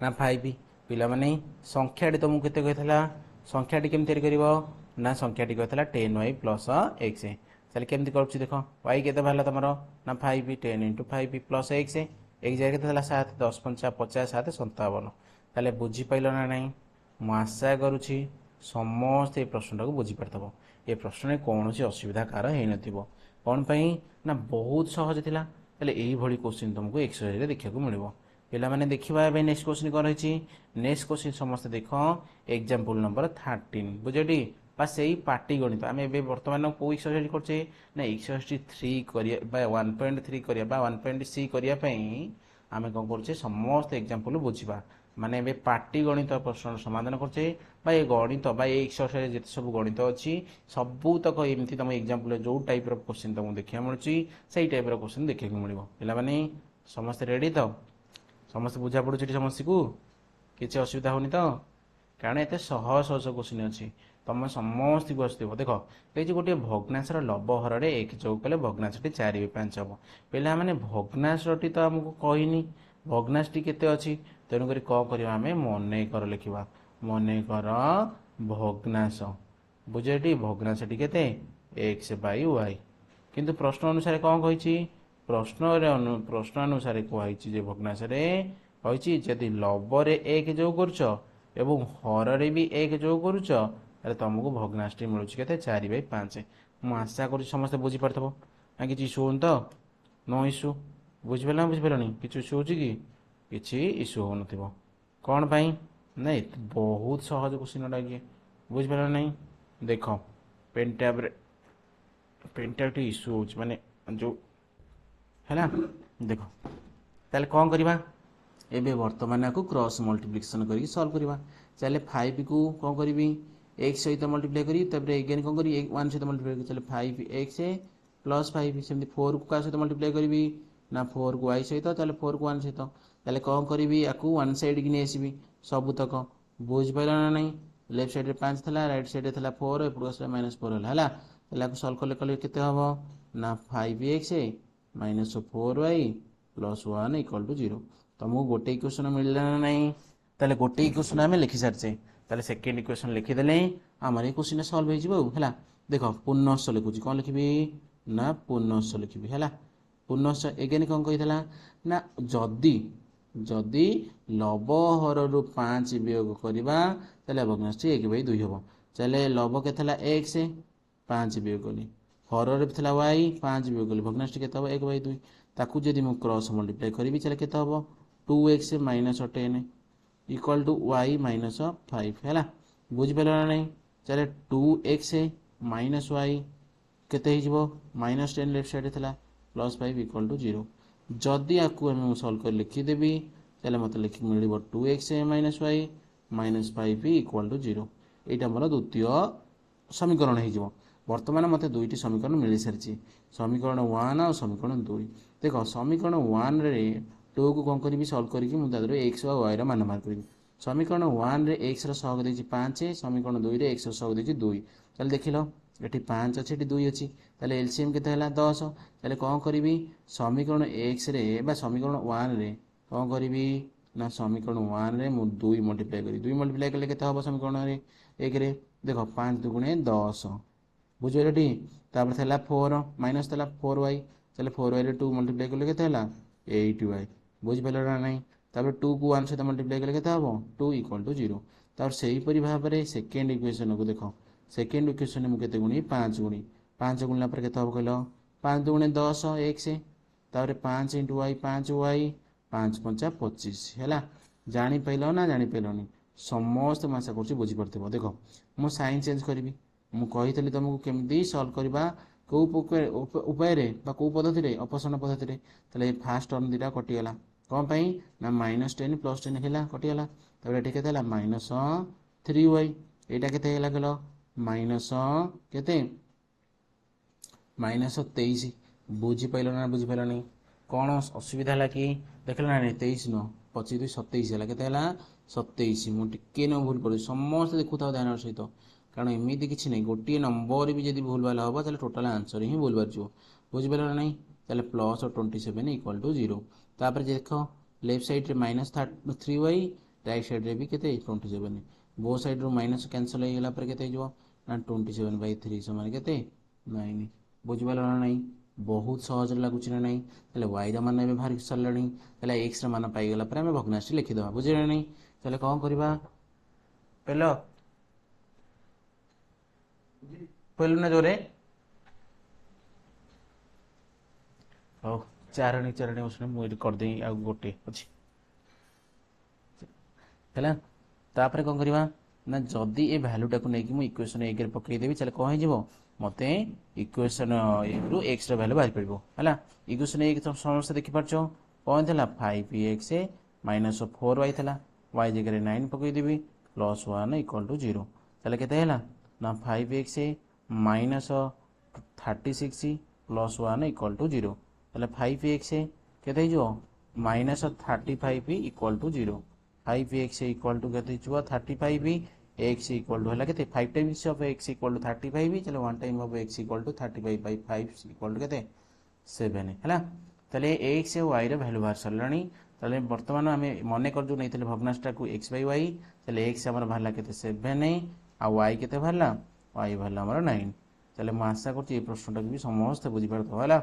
A: ନା 5। ପିଲାମାନେ ସଂଖ୍ୟାଟି ତୁମକୁ କେତେ କହିଥିଲା? ସଂଖ୍ୟାଟି କେମିତି ତିଆରି କରିବ? ନା ସଂଖ୍ୟାଟି କହିଥିଲା 10y + x। ତାହେଲେ କେମିତି କରୁଛି ଦେଖ? y କେତେ ବାହାରିଲା ତୁମର? ନା 5। 10 × 5 + x। x ଜାଗାରେ କେତେ ଥିଲା? 7। 10 × 5 = 50, 7 = 57। ତାହେଲେ ବୁଝିପାରିଲ ନା ନାହିଁ? ମୁଁ ଆଶା କରୁଛି ସମସ୍ତେ ଏ ପ୍ରଶ୍ନଟାକୁ ବୁଝିପାରିଥିବ। ଏ ପ୍ରଶ୍ନରେ କୌଣସି ଅସୁବିଧା କାହାର ହେଇନଥିବ। କ'ଣ ପାଇଁ ନା ବହୁତ ସହଜ ଥିଲା। ତାହେଲେ ଏଇଭଳି କୋଶ୍ଚିନ୍ ତୁମକୁ ଏକ୍ସରସାଇଜରେ ଦେଖିବାକୁ ମିଳିବ। ପିଲାମାନେ ଦେଖିବା ଏବେ ନେକ୍ସଟ କୋଶ୍ଚିନ୍ କ'ଣ ରହିଛି। ନେକ୍ସଟ କୋଶ୍ଚିନ୍ ସମସ୍ତେ ଦେଖ ଏକ୍ଜାମ୍ପଲ ନମ୍ବର 13 ବୁଝଟି ବା ସେଇ ପାଟିଗଣିତ। ଆମେ ଏବେ ବର୍ତ୍ତମାନ କେଉଁ ଏକ୍ସରସାଇଜ କରୁଛେ ନା ଏକ୍ସରସାଇଜ 3 କରିବା ବା 1.3 କରିବା ବା 1.6 କରିବା ପାଇଁ ଆମେ କ'ଣ କରୁଛେ ସମସ୍ତ ଏକ୍ଜାମ୍ପଲ ବୁଝିବା। ମାନେ ଏବେ ପାଟି ଗଣିତ ପ୍ରଶ୍ନର ସମାଧାନ କରୁଛେ ବା ଏ ଗଣିତ ବା ଏ ଏକ୍ସରସାଇଜ ଯେତେ ସବୁ ଗଣିତ ଅଛି ସବୁତକ ଏମିତି ତୁମ ଏକ୍ଜାମ୍ପଲ ଯେଉଁ ଟାଇପ୍ର କୋଶ୍ଚିନ୍ ତୁମକୁ ଦେଖିବାକୁ ମିଳୁଛି ସେଇ ଟାଇପ୍ର କୋଶ୍ଚିନ୍ ଦେଖିବାକୁ ମିଳିବ। ପିଲାମାନେ ସମସ୍ତେ ରେଡ଼ି ତ? ସମସ୍ତେ ବୁଝା ପଡ଼ୁଛି ଏଠି ସମସ୍ତଙ୍କୁ? କିଛି ଅସୁବିଧା ହେଉନି ତ? କାରଣ ଏତେ ସହଜ ସହଜ କୋଶ୍ଚିନ୍ ଅଛି, ତମେ ସମସ୍ତଙ୍କୁ ଆସୁଥିବ। ଦେଖ ଏଇଠି ଗୋଟିଏ ଭଗ୍ନାଂଶର ଲବ ହରରେ 1 ଯୋଗ କଲେ ଭଗ୍ନାଂଶଟି 4/5 ହେବ। ପିଲାମାନେ ଭଗ୍ନାଂଶଟି ତ ଆମକୁ କହିନି ଭଗ୍ନାଂଶଟି କେତେ ଅଛି, ତେଣୁକରି କ'ଣ କରିବା ଆମେ ମନେକର ଲେଖିବା। ମନେକର ଭଗ୍ନାଂଶ ବୁଝେଟି ଭଗ୍ନାଂଶଟି କେତେ x/y। କିନ୍ତୁ ପ୍ରଶ୍ନ ଅନୁସାରେ କ'ଣ କହିଛି, ପ୍ରଶ୍ନ ଅନୁସାରେ କୁହାଯାଇଛି ଯେ ଭଗ୍ନାଂଶରେ କହିଛି ଯଦି ଲବରେ 1 ଯୋଗ କରୁଛ ଏବଂ ହରରେ ବି 1 ଯୋଗ କରୁଛ ତାହେଲେ ତୁମକୁ ଭଗ୍ନାଂଶଟି ମିଳୁଛି କେତେ 4/5। ମୁଁ ଆଶା କରୁଛି ସମସ୍ତେ ବୁଝିପାରୁଥିବ ନା କିଛି ଇସ୍ୟୁ ହେଉନି ତ? No issue. ବୁଝିପାରିଲ ନା ବୁଝିପାରିଲନି? କିଛି ଇସ୍ୟୁ ହେଉଛି କି? କିଛି ଇସ୍ୟୁ ହେଉନଥିବ। କ'ଣ ପାଇଁ ନାଇଁ ବହୁତ ସହଜ କୋଶ୍ଚିନ୍ଟା କିଏ ବୁଝିପାରିଲ ନାହିଁ। ଦେଖ ପେନ୍ ଟ୍ୟାବ୍ରେ ଟିକେ ଇସ୍ୟୁ ହେଉଛି ମାନେ ଯେଉଁ ହେଲା। ଦେଖ ତାହେଲେ କ'ଣ କରିବା, ଏବେ ବର୍ତ୍ତମାନ ଆକୁ କ୍ରସ୍ ମଲ୍ଟିପ୍ଲିକେସନ୍ କରିକି ସଲ୍ଭ କରିବା। ତାହେଲେ 5କୁ କ'ଣ କରିବି x ସହିତ ମଲ୍ଟିପ୍ଲାଏ କରିବି, ତାପରେ ଏଗେନ୍ କ'ଣ କରିବି 1 ସହିତ ମଲ୍ଟିପ୍ଲାଏ କରିବି, ତାହେଲେ 5x ପ୍ଲସ୍ 5। ସେମିତି 4କୁ କାହା ସହିତ ମଲ୍ଟିପ୍ଲାଏ କରିବି ନା 4କୁ y ସହିତ, ତାହେଲେ 4କୁ 1 ସହିତ। ତାହେଲେ କ'ଣ କରିବି ଆକୁ ୱାନ୍ ସାଇଡ଼୍କି ନେଇ ଆସିବି ସବୁତକ। ବୁଝିପାରିଲ ନା ନାହିଁ? ଲେଫ୍ଟ ସାଇଡ଼୍ରେ 5 ଥିଲା, ରାଇଟ୍ ସାଇଡ଼୍ରେ ଥିଲା 4, ଏପଟକୁ ଆସିଲା -4 ହେଲା। ହେଲା ତାହେଲେ ଆକୁ ସଲ୍ଭ କଲେ କେତେ ହେବ ନା 5x -4y ପ୍ଲସ୍ 1 = 0। ତୁମକୁ ଗୋଟେ ଇକ୍ୱେସନ୍ ମିଳିଲା ନା ନାହିଁ? ତାହେଲେ ଗୋଟେ ଇକ୍ୱେସନ୍ ଆମେ ଲେଖି ସାରିଛେ। ତାହେଲେ ସେକେଣ୍ଡ ଇକ୍ୱେସନ୍ ଲେଖିଦେଲେ ଆମର ଏଇ କୋଶ୍ଚିନ୍ଟା ସଲ୍ଭ ହେଇଯିବ ଆଉ। ହେଲା ଦେଖ ପୁନଶ୍ଚ ଲେଖୁଛି, କ'ଣ ଲେଖିବି ନା ପୁନଶ୍ଚ ଲେଖିବି। ହେଲା ପୁନଶ୍ଚ ଏଗେନ୍ କ'ଣ କହିଥିଲା ନା ଯଦି ଲବ ହରରୁ 5 ବିୟୋଗ କରିବା ତାହେଲେ ଭଗ୍ନାଂଶଟି 1/2 ହେବ। ତାହେଲେ ଲବ କେତେ ଥିଲା x 5 ବିୟୋଗ କଲି, ହରରେ ଥିଲା y 5 ବିୟୋଗ କଲି, ଭଗ୍ନାଂଶଟି କେତେ ହେବ 1/2। ତାକୁ ଯଦି ମୁଁ କ୍ରସ୍ ମଲ୍ଟିପ୍ଲାଏ କରିବି ତାହେଲେ କେତେ ହେବ 2x - 10 = y - 5। ହେଲା ବୁଝିପାରିଲ ନା ନାହିଁ? ତାହେଲେ 2x - y କେତେ ହେଇଯିବ -10 ଲେଫ୍ଟ ସାଇଡ଼୍ରେ ଥିଲା ପ୍ଲସ୍ 5 = 0। ଯଦି ଆକୁ ଆମେ ସଲ୍ଭ କରି ଲେଖିଦେବି ତାହେଲେ ମୋତେ ମିଳିବ 2x - y -5 = 0। ଏଇଟା ଆମର ଦ୍ୱିତୀୟ ସମୀକରଣ ହେଇଯିବ। ବର୍ତ୍ତମାନ ମୋତେ ଦୁଇଟି ସମୀକରଣ ମିଳିସାରିଛି, ସମୀକରଣ 1 ଆଉ ସମୀକରଣ 2। ଦେଖ ସମୀକରଣ 1ରେ 2କୁ କ'ଣ କରିବି ସଲ୍ଭ କରିକି ମୁଁ ତା ଦେହରେ x ଆଉ yର ମାନ ବାହାର କରିବି। ସମୀକରଣ 1ରେ xର ସହଗ ଦେଇଛି 5, ସମୀକରଣ 2ରେ xର ସହଗ ଦେଇଛି 2। ତାହେଲେ ଦେଖିଲ ଏଠି 5 ଅଛି, ଏଠି 2 ଅଛି, ତାହେଲେ ଏଲସିଏମ୍ କେତେ ହେଲା 10। ତାହେଲେ କ'ଣ କରିବି ସମୀକରଣ xରେ ବା ସମୀକରଣ 1ରେ କ'ଣ କରିବି ନା ସମୀକରଣ 1ରେ ମୁଁ 2 ମଲ୍ଟିପ୍ଲାଏ କରିବି। 2 ମଲ୍ଟିପ୍ଲାଏ କଲେ କେତେ ହେବ ସମୀକରଣରେ 1ରେ ଦେଖ 5 × 2 = 10 ବୁଝିପାରିଲ ଟି। ତାପରେ ଥିଲା 4 ମାଇନସ୍ ଥିଲା 4y, ତାହେଲେ 4yରେ 2 ମଲ୍ଟିପ୍ଲାଏ କଲେ କେତେ ହେଲା 8y। ବୁଝିପାରିଲ ନା ନାହିଁ? ତାପରେ 2କୁ 1 ସହିତ ମଲ୍ଟିପ୍ଲାଏ କଲେ କେତେ ହେବ 2 = 0। ତାପରେ ସେହିପରି ଭାବରେ ସେକେଣ୍ଡ ଇକ୍ୱେସନ୍କୁ ଦେଖ, ସେକେଣ୍ଡ ଇକ୍ୱେସନ୍ରେ ମୁଁ କେତେ ଗୁଣି 5 ଗୁଣି 5 ଗୁଣିଲା ପରେ କେତେ ହେବ କହିଲ 5 × 2 = 10x, ତାପରେ 5 × y 5y 5 × 5 = 25। ହେଲା ଜାଣିପାରିଲ ନା ଜାଣିପାରିଲନି? ସମସ୍ତେ ମୁଁ ଆଶା କରୁଛି ବୁଝିପାରୁଥିବ। ଦେଖ ମୁଁ ସାଇନ୍ ଚେଞ୍ଜ କରିବି, ମୁଁ କହିଥିଲି ତୁମକୁ କେମିତି ସଲ୍ଭ କରିବା କେଉଁ ଉପାୟରେ ବା କେଉଁ ପଦ୍ଧତିରେ ଅପସରଣ ପଦ୍ଧତିରେ। ତାହେଲେ ଏ ଫାଷ୍ଟ ଟର୍ମ ଦୁଇଟା କଟିଗଲା, କ'ଣ ପାଇଁ ନା -10 + 10 ହେଲା କଟିଗଲା। ତାପରେ ଏଠି କେତେ ହେଲା -3y, ଏଇଟା କେତେ ହେଇଗଲା କହିଲ କେତେ -23। ବୁଝିପାରିଲ ନା ବୁଝିପାରିଲନି? କ'ଣ ଅସୁବିଧା ହେଲା କି? ଦେଖିଲ ନା ନାହିଁ 23 ନୁହଁ 25 × 2 = 27 ହେଲା। କେତେ ହେଲା 27। ମୁଁ ଟିକେ ନ ଭୁଲ ପଡ଼ୁଛି, ସମସ୍ତେ ଦେଖୁଥାଉ ଧ୍ୟାନର ସହିତ, କାରଣ ଏମିତି କିଛି ନାହିଁ ଗୋଟିଏ ନମ୍ବର ବି ଯଦି ଭୁଲ ଭାଲ ହେବ ତାହେଲେ ଟୋଟାଲ୍ ଆନ୍ସର ହିଁ ଭୁଲ ବାହାରିଯିବ। ବୁଝିପାରିଲ ନା ନାହିଁ? ତାହେଲେ +27 = 0। ତାପରେ ଦେଖ ଲେଫ୍ଟ ସାଇଡ଼୍ରେ -3y, ରାଇଟ୍ ସାଇଡ଼୍ରେ ବି କେତେ 27। ବୋ ସାଇଡ଼୍ରୁ ମାଇନସ୍ କ୍ୟାନସଲ୍ ହେଇଗଲା ପରେ କେତେ ହେଇଯିବ ନା 27/3 ସମାନ କେତେ 9। ବୁଝିପାରିଲ ନା ନାହିଁ? ବହୁତ ସହଜରେ ଲାଗୁଛି ନା ନାହିଁ? ତାହେଲେ ୱାଇର ମାନ ଏବେ ବାହାରି ସାରିଲାଣି, ତାହେଲେ ଏକ୍ସର ମାନ ପାଇଗଲା ପରେ ଆମେ ଭଗ୍ନାଂଶଟି ଲେଖିଦେବା। ବୁଝିଲେ ନା ନାହିଁ? ତାହେଲେ କ'ଣ କରିବା କହିଲ କହିଲୁ ନା ଜୋରେ ହଉ ଚାରଣୀ ଚାରଣୀ ବସୁନି ମୁଁ ଏଠି କରିଦେଇ ଆଉ ଗୋଟେ ଅଛି ହେଲା। ତାପରେ କ'ଣ କରିବା ନା ଯଦି ଏ ଭ୍ୟାଲୁଟାକୁ ନେଇକି ମୁଁ ଇକ୍ୱେସନ୍ 1 ରେ ପକେଇଦେବି ତାହେଲେ କ'ଣ ହେଇଯିବ ମୋତେ ଇକ୍ୱେସନ୍ 1 ରୁ x ର ଭ୍ୟାଲୁ ବାହାରି ପଡ଼ିବ ହେଲା। ଇକ୍ୱେସନ୍ 1 ସମସ୍ତେ ଦେଖିପାରୁଛ କ'ଣ ଥିଲା 5x ମାଇନସ୍ 4y ଥିଲା y ଜାଗାରେ 9 ପକେଇଦେବି ପ୍ଲସ୍ 1 ଇକ୍ୱାଲ୍ ଟୁ 0 ତାହେଲେ କେତେ ହେଲା ନା 5x minus 36 plus 1 equal to 0 ତାହେଲେ 5x କେତେ ହେଇଯିବ minus 35 equal to 0 5x equal to केते छुआ 35 x इक्वल टू हला केते 5 times of x equal to 35 चलो 1 time of x equal to 35 by 5 equal to केते 7 हला। तले x और y रे वैल्यू बाहर सरलानी तले वर्तमान हमें मने कर जो नैथिले भग्नांशटा को x बाय y तले x हमर बाहरला केते 7 आ y केते बाहरला y बाहरला हमर 9 तले म आशा करछि ए प्रश्नटा भी समस्त बुझि पारतो हला।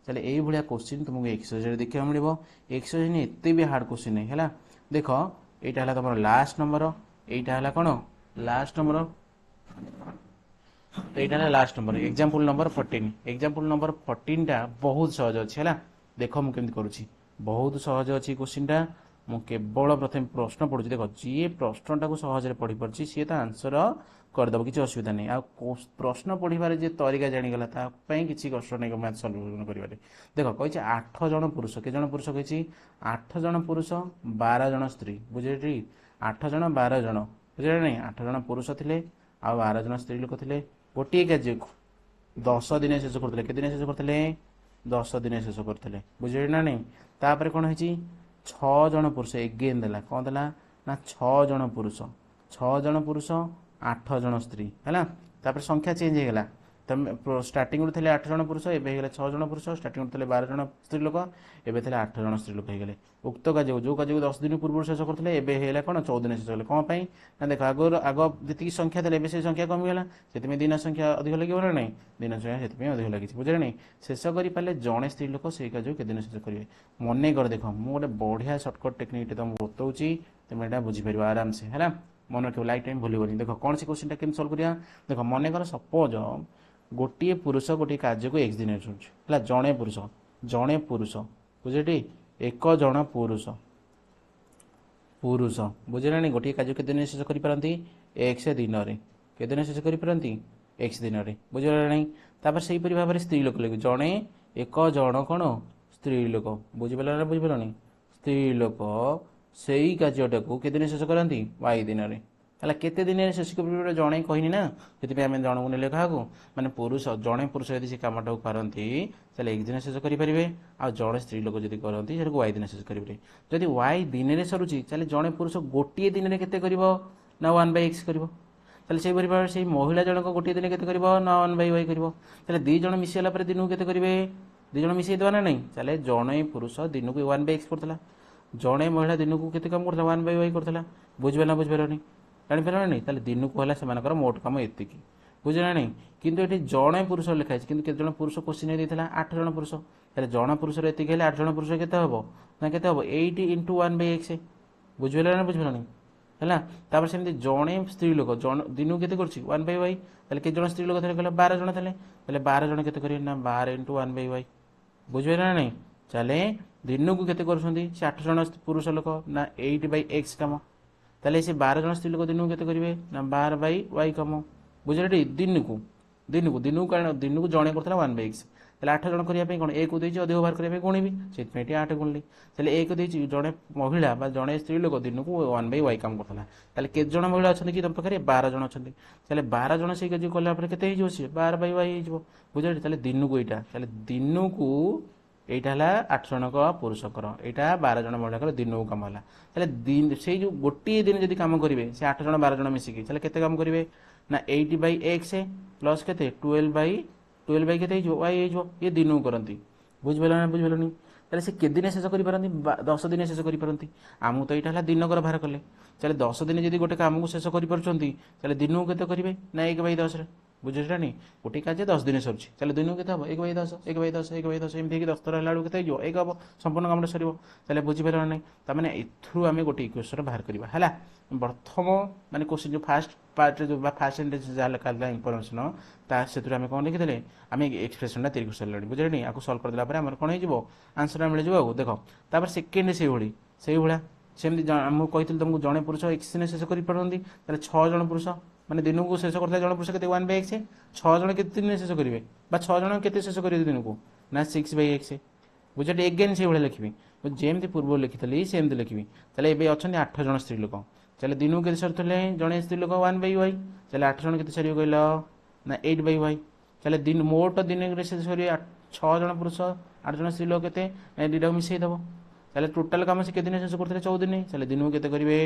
A: तले एई भलिया क्वेश्चन तुमको एक्सरसाइज देखिया मिलिबो एक्सरसाइज ने एते भी हार्ड क्वेश्चन नै हला। देखो এইটা হলো তোমার লাস্ট নম্বর এইটা হলো কোন লাস্ট নম্বর তো এইটা হলো লাস্ট নম্বর एग्जांपल नंबर 14 एग्जांपल नंबर 14 টা বহুত সহজ আছে হলা। দেখো মু কেমতি করুছি বহুত সহজ আছে কোশ্চেনটা মু কেবল প্রথম প্রশ্ন পড়ুছি দেখো যে প্রশ্নটাকে সহজরে পড়ি পারছি সে তা आंसर कर दब किसी असुविधा नहीं आ प्रश्न पढ़िबारे जे तरीका जानी गला ता पई किसी कष्ट नहीं मैथ सॉल्व करिबारे। देखो कहिছে 8 जण पुरुष के जण पुरुष कहिছি 8 जण पुरुष 12 जण स्त्री बुझेठी 8 जण 12 जण बुझे नहीं 8 जण पुरुष थिले आ 12 जण स्त्री लोक थिले गोटे कार्य को 10 दिन शेष करथिले के दिन शेष करथिले 10 दिन शेष करथिले बुझे ना नहीं। तापर कोन हेची 6 जण पुरुष एगेन देला कोन देला ना 6 जण पुरुष 6 जण पुरुष 8 जण स्त्री है तापर संख्या चेंज हो गला तुम स्टार्टिंग थे 8 जण पुरुष एवं हो 6 जण पुरुष स्टार्टिंग थे 12 जण स्त्री लोक एवं थे 8 जण स्त्री लोक हो उक्त कार्य जो कार्य 10 दिन पूर्व शेष करते एवं कौन 14 दिन शेष कले कौन ना देख आग आग जी संख्या थे से संख्या कमीगला से दिन संख्या अधिक लगे ना नहीं दिन संख्या से अधिक लगी बुझे नहीं शेष कर पारे जड़े स्त्री लोक से कार्य के दिन शेष करेंगे मन कर देख मुझे बढ़िया सर्टकट टेक्निक तुमको बताऊँगी तुम यहाँ बुझीपार आराम से है मन रख लाइफ टाइम भूलनी देख कौन से क्वेश्चन केम सल्व करिया देख मन कर सपोज गोटे पुरुष गोटे कार्य को एक्स दिन है जड़े पुरुष बुझे एक जन पुरुष पुरुष बुझे ना गोटे कार्य के दिन शेष करें एक्स दिन में के दिन शेष करें एक्स दिन में बुझे ना से भाव में स्त्री लोक लगे जड़े एक जन कौन स्त्री लोक बुझीपार बुझीपार स्त्री लोक से कार्यटा को के दिन शेष करती वाई दिन में है केते दिन शेष कर जड़े कहनी ना से आम जन को ने क्या माने पुरुष जड़े पुरुष यदि से कमटा को करती एक दिन शेष करेंगे आ जड़े स्त्री लोक जब करती वाई दिन शेष करेंगे जदि वाई दिन में सरुची जड़े पुरुष गोटे दिन में केते करिवो ना 1/x करिवो से भाव से महिला जनक गोटे दिन केते करिवो ना 1/y करिवो दी जण मिसेला पर दिन को केते करिवे दी जण मिसेई देवा ना नहीं जड़े पुरुष दिन को 1/x करथला जड़े महिला दिन को केते काम करथला 1/y करथला बुझबे ना बुझबेरनी जानिपार नहीं दिन को है से मोट कम एति बुझे नहीं किंतु ये जड़े पुरुष लिखाई कि जन पुरुष क्वेश्चन देता 8 जण पुरुष जन पुरुष एति 8 जण पुरुष के हम ना के 8 × 1/x बुझे ना बुझे है सेमती जड़े स्त्री लोक दिन को के 1/y के जन स्त्री लोक थे 12 जण थे 12 जण के 12 × 1/y बुझे ना नहीं चले दिन को केते कर 8 जण पुरुष लोक ना 8/x कम ताले से 12 जण स्त्री लोक दिन को केते करेंगे ना 12/y कम बुझे दिन को कारण दिन को जड़े करता 1/x 8 जण करने कौन एक अधिक बाहर करने गुणिबी से 8 गुणिली एक जड़े महिला जड़े स्त्री लोक दिन को 1/y काम करता के जन महिला अच्छा कि तुम पाखे 12 जण अच्छा 12 जण से कला के 12/y बुझे दिन को यहाँ दिन को এইটা হল 8 জনক পুরুষকর এইটা 12 জন মহিলাকর দিনকু কাম হলা তাহলে দিন সেই যে গোটি দিন যদি কাম করিবে সে 8 জন 12 জন মিশিকি তাহলে কেতে কাম করিবে না 80/x প্লাস কেতে 12/12 কেতে হইজো y হইজো ये दिनकु करंती बुझबेला ना बुझबेलनी তাহলে সে কে দিনে শেষ করি পারନ୍ତି 10 দিনে শেষ করি পারନ୍ତି আমু তো এইটা হলা দিনকর বাହାର কলে তাহলে 10 দিনে যদি গোটে কামକୁ শেষ করি পারছন্তি তাহলে দিনকু কেতে করিবে না 1/10 রে ବୁଝିଲାନି ଗୋଟିଏ କାର୍ଯ୍ୟ 10 ଦିନ ସରୁଛି ତାହେଲେ ଦିନକୁ କେତେ ହେବ 1/10 1/10 1/10 ଏମିତି ହେଇକି 10 ଥର ହେଲା ବେଳକୁ କେତେ ହେଇଯିବ 1 ହେବ ସମ୍ପୂର୍ଣ୍ଣ କାମଟା ସରିବ ତାହେଲେ ବୁଝିପାରିଲ ନାହିଁ ତାମାନେ ଏଥିରୁ ଆମେ ଗୋଟେ ଇକ୍ୱେସନ୍ ବାହାର କରିବା ହେଲା ପ୍ରଥମ ମାନେ କୋଶ୍ଚିନ୍ ଯେଉଁ ଫାଷ୍ଟ ପାର୍ଟରେ ଯେଉଁ ଫାଷ୍ଟ ସେଣ୍ଟେନ୍ସ ଯାହା ଲେଖା ହେଇଥିଲା ଇନଫର୍ମେସନ୍ ତା ସେଥିରୁ ଆମେ କ'ଣ ଲେଖିଥିଲେ ଆମେ ଏକ୍ସପ୍ରେସନ୍ଟା ତିଆରି କରିସାରିଲାଣି ବୁଝିଲେଣି ଆକୁ ସଲ୍ଭ କରିଦେଲା ପରେ ଆମର କ'ଣ ହେଇଯିବ ଆନ୍ସର୍ଟା ମିଳିଯିବ ଆଉ ଦେଖ ତାପରେ ସେକେଣ୍ଡ ସେଇଭଳିଆ ସେମିତି ମୁଁ କହିଥିଲି ତୁମକୁ ଜଣେ ପୁରୁଷ ଏକ୍ସ ଦିନ ଶେଷ କରିପାରନ୍ତି ତାହେଲେ 6 ଜଣ ପୁରୁଷ ମାନେ ଦିନକୁ ଶେଷ କରିଥିଲା ଜଣେ ପୁରୁଷ କେତେ 1/x 6 ଜଣ କେତେ ଦିନ ଶେଷ କରିବେ ବା 6 ଜଣ କେତେ ଶେଷ କରିବେ ଦିନକୁ ନା 6/x ବୁଝିଲେ ଏଗେନ୍ ସେଇଭଳିଆ ଲେଖିବି ଯେମିତି ପୂର୍ବରୁ ଲେଖିଥିଲି ସେମିତି ଲେଖିବି ତାହେଲେ ଏବେ ଅଛନ୍ତି 8 ଜଣ ସ୍ତ୍ରୀ ଲୋକ ତାହେଲେ ଦିନକୁ କେତେ ସରୁଥିଲେ ଜଣେ ସ୍ତ୍ରୀ ଲୋକ 1/y ତାହେଲେ 8 ଜଣ କେତେ ସରିବ କହିଲ ନା 8/y ତାହେଲେ ଦିନ ମୋଟ ଦିନରେ ଶେଷ କରିବେ 6 ଜଣ ପୁରୁଷ 8 ଜଣ ସ୍ତ୍ରୀ ଲୋକ କେତେ ନା ଦୁଇଟାକୁ ମିଶାଇ ଦେବ ତାହେଲେ ଟୋଟାଲ କାମ ସେ କେତେ ଦିନ ଶେଷ କରୁଥିଲେ 14 ଦିନ ତାହେଲେ ଦିନକୁ କେତେ କରିବେ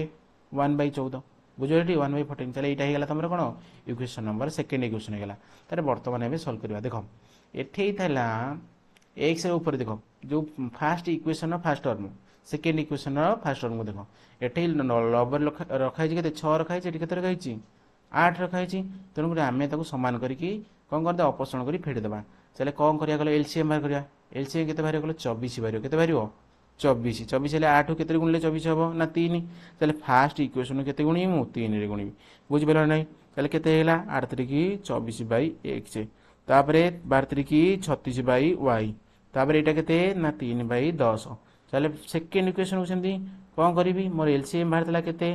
A: 1/14 ବୁଝିଲେ ଏଠି 1/14 ତାହେଲେ ଏଇଟା ହେଇଗଲା ତମର କ'ଣ ଇକ୍ୱେସନ୍ ନମ୍ବର ସେକେଣ୍ଡ ଇକ୍ୱେସନ୍ ହେଇଗଲା ତାହେଲେ ବର୍ତ୍ତମାନ ଏବେ ସଲ୍ଭ କରିବା ଦେଖ ଏଠି ଥିଲା ଏକ୍ସ ଉପରେ ଦେଖ ଯେଉଁ ଫାଷ୍ଟ ଇକ୍ୱେସନ୍ର ଫାଷ୍ଟ ଟର୍ମ ସେକେଣ୍ଡ ଇକ୍ୱେସନ୍ର ଫାଷ୍ଟ ଟର୍ମକୁ ଦେଖ ଏଠି ଲବରେ ରଖାହେଇଛି କେତେ 6 ରଖାହେଇଛି ଏଠି କେତେ ରଖାହେଇଛି 8 ରଖାହେଇଛି ତେଣୁକରି ଆମେ ତାକୁ ସମାନ କରିକି କ'ଣ କରିଦେବା ଅପସାରଣ କରି ଫେଡ଼ିଦେବା ତାହେଲେ କ'ଣ କରିବା କହିଲେ ଏଲସିଏମ୍ ବାହାର କରିବା ଏଲସିଏମ୍ କେତେ ବାହାରିବ କହିଲେ 24 ବାହାରିବ କେତେ ବାହାରିବ 24 ହେଲେ 8 କେତେ ଗୁଣିଲେ 24 ହେବ ନା 3 ତାହେଲେ ଫାଷ୍ଟ ଇକ୍ୱେସନ୍ କେତେ ଗୁଣିବି ମୁଁ 3ରେ ଗୁଣିବି ବୁଝିପାରିଲ ନାହିଁ ତାହେଲେ କେତେ ହେଇଗଲା 8 ତିରିକି 24/x ତାପରେ 12 ତିରିକି 36/y ତାପରେ ଏଇଟା କେତେ ନା 3/10 ତାହେଲେ ସେକେଣ୍ଡ ଇକ୍ୱେସନ୍କୁ ସେମିତି କ'ଣ କରିବି ମୋର ଏଲସିଏମ୍ ବାହାରିଥିଲା କେତେ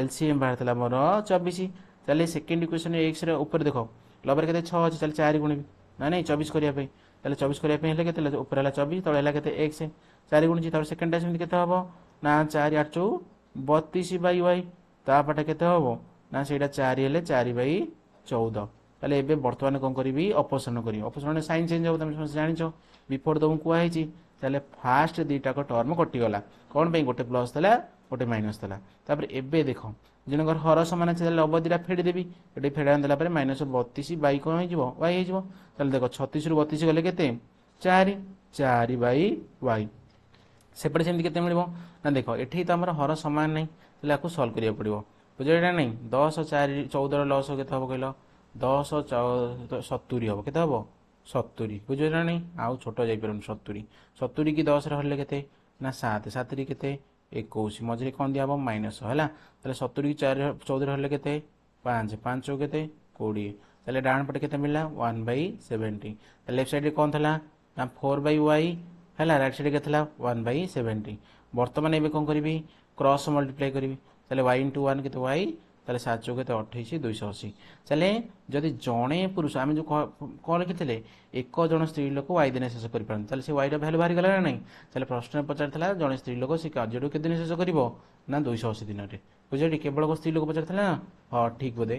A: ଏଲସିଏମ୍ ବାହାରିଥିଲା ମୋର 24 ତାହେଲେ ସେକେଣ୍ଡ ଇକ୍ୱେସନ୍ ଏକ୍ସର ଉପରେ ଦେଖ ଲବରେ କେତେ 6 ଅଛି ତାହେଲେ 4 ଗୁଣିବି ନା ନାଇଁ 24 କରିବା ପାଇଁ ତାହେଲେ 24 କରିବା ପାଇଁ ହେଲେ କେତେ ହେଲା ଉପରେ ହେଲା 24 ତଳେ ହେଲା କେତେ x 4 ଗୁଣିଛି ତାପରେ ସେକେଣ୍ଡଟା ସେମିତି କେତେ ହେବ ନା 4 8 32/y ତାପଟେ କେତେ ହେବ ନା ସେଇଟା 4 ହେଲେ 4/14 ତାହେଲେ ଏବେ ବର୍ତ୍ତମାନ କ'ଣ କରିବି ଅପସାରଣ କରିବି ଅପସାରଣ ସାଇନ୍ ଚେଞ୍ଜ ହେବ ତମେ ସମସ୍ତେ ଜାଣିଛ ବିଫୋର ତମକୁ କୁହାହେଇଛି ତାହେଲେ ଫାଷ୍ଟ ଦୁଇଟାକ ଟର୍ମ କଟିଗଲା କ'ଣ ପାଇଁ ଗୋଟେ ପ୍ଲସ୍ ଥିଲା ଗୋଟେ ମାଇନସ୍ ଥିଲା ତାପରେ ଏବେ ଦେଖ ଜଣଙ୍କର ହର ସମାନ ଅଛି ତାହେଲେ ଲବ ଦୁଇଟା ଫେଡ଼ିଦେବି ଏଠି ଫେଡ଼ା ଦେଲା ପରେ -32 କ'ଣ ହେଇଯିବ y ହେଇଯିବ ତାହେଲେ ଦେଖ 36ରୁ 32 ଗଲେ କେତେ 4/y ସେପଟେ ସେମିତି କେତେ ମିଳିବ ନା ଦେଖ ଏଠି ତ ଆମର ହର ସମାନ ନାହିଁ ତାହେଲେ ଆକୁ ସଲ୍ଭ କରିବାକୁ ପଡ଼ିବ ବୁଝିଲେ ନା ନାହିଁ 10 4 14ର ଲସ୍ କେତେ ହେବ କହିଲ 10 70 ହେବ କେତେ ହେବ 70 ବୁଝିଲେ ନା ନାହିଁ ଆଉ ଛୋଟ ଯାଇପାରୁନି 70 କି 10ରେ ହରିଲେ କେତେ ନା 7 7ରେ କେତେ 21 ମଝିରେ କ'ଣ ଦିଆହେବ ମାଇନସ୍ ହେଲା ତାହେଲେ 70 କି 14ରେ ହରିଲେ କେତେ 5 5 କେତେ 20 ତାହେଲେ ଡାହାଣ ପଟେ କେତେ ମିଳିଲା 1/70 ତାହେଲେ ଲେଫ୍ଟ ସାଇଡ଼ରେ କ'ଣ ଥିଲା ନା 4/y ହେଲା ରାଇଟ୍ ସାଇଡ଼୍ କେତେ ଥିଲା 1/70 ବର୍ତ୍ତମାନ ଏବେ କ'ଣ କରିବି କ୍ରସ୍ ମଲ୍ଟିପ୍ଲାଏ କରିବି ତାହେଲେ y × 1 କେତେ y ତାହେଲେ 7 କେତେ 28 280 ତାହେଲେ ଯଦି ଜଣେ ପୁରୁଷ ଆମେ ଯେଉଁ କ'ଣ ଲେଖିଥିଲେ 1 ଜଣ ସ୍ତ୍ରୀ ଲୋକ y ଦିନେ ଶେଷ କରିପାରନ୍ତି ତାହେଲେ ସେ ୱାଇର ଭ୍ୟାଲୁ ବାହାରିଗଲା ନା ନାହିଁ ତାହେଲେ ପ୍ରଶ୍ନରେ ପଚାରିଥିଲା ଜଣେ ସ୍ତ୍ରୀ ଲୋକ ସେ କାର୍ଯ୍ୟଟିକୁ କେତେ ଦିନ ଶେଷ କରିବ ନା 280 ଦିନରେ ବୁଝିଲେ କେବଳ ସ୍ତ୍ରୀ ଲୋକ ପଚାରିଥିଲା ହଁ ଠିକ୍ ବୋଧେ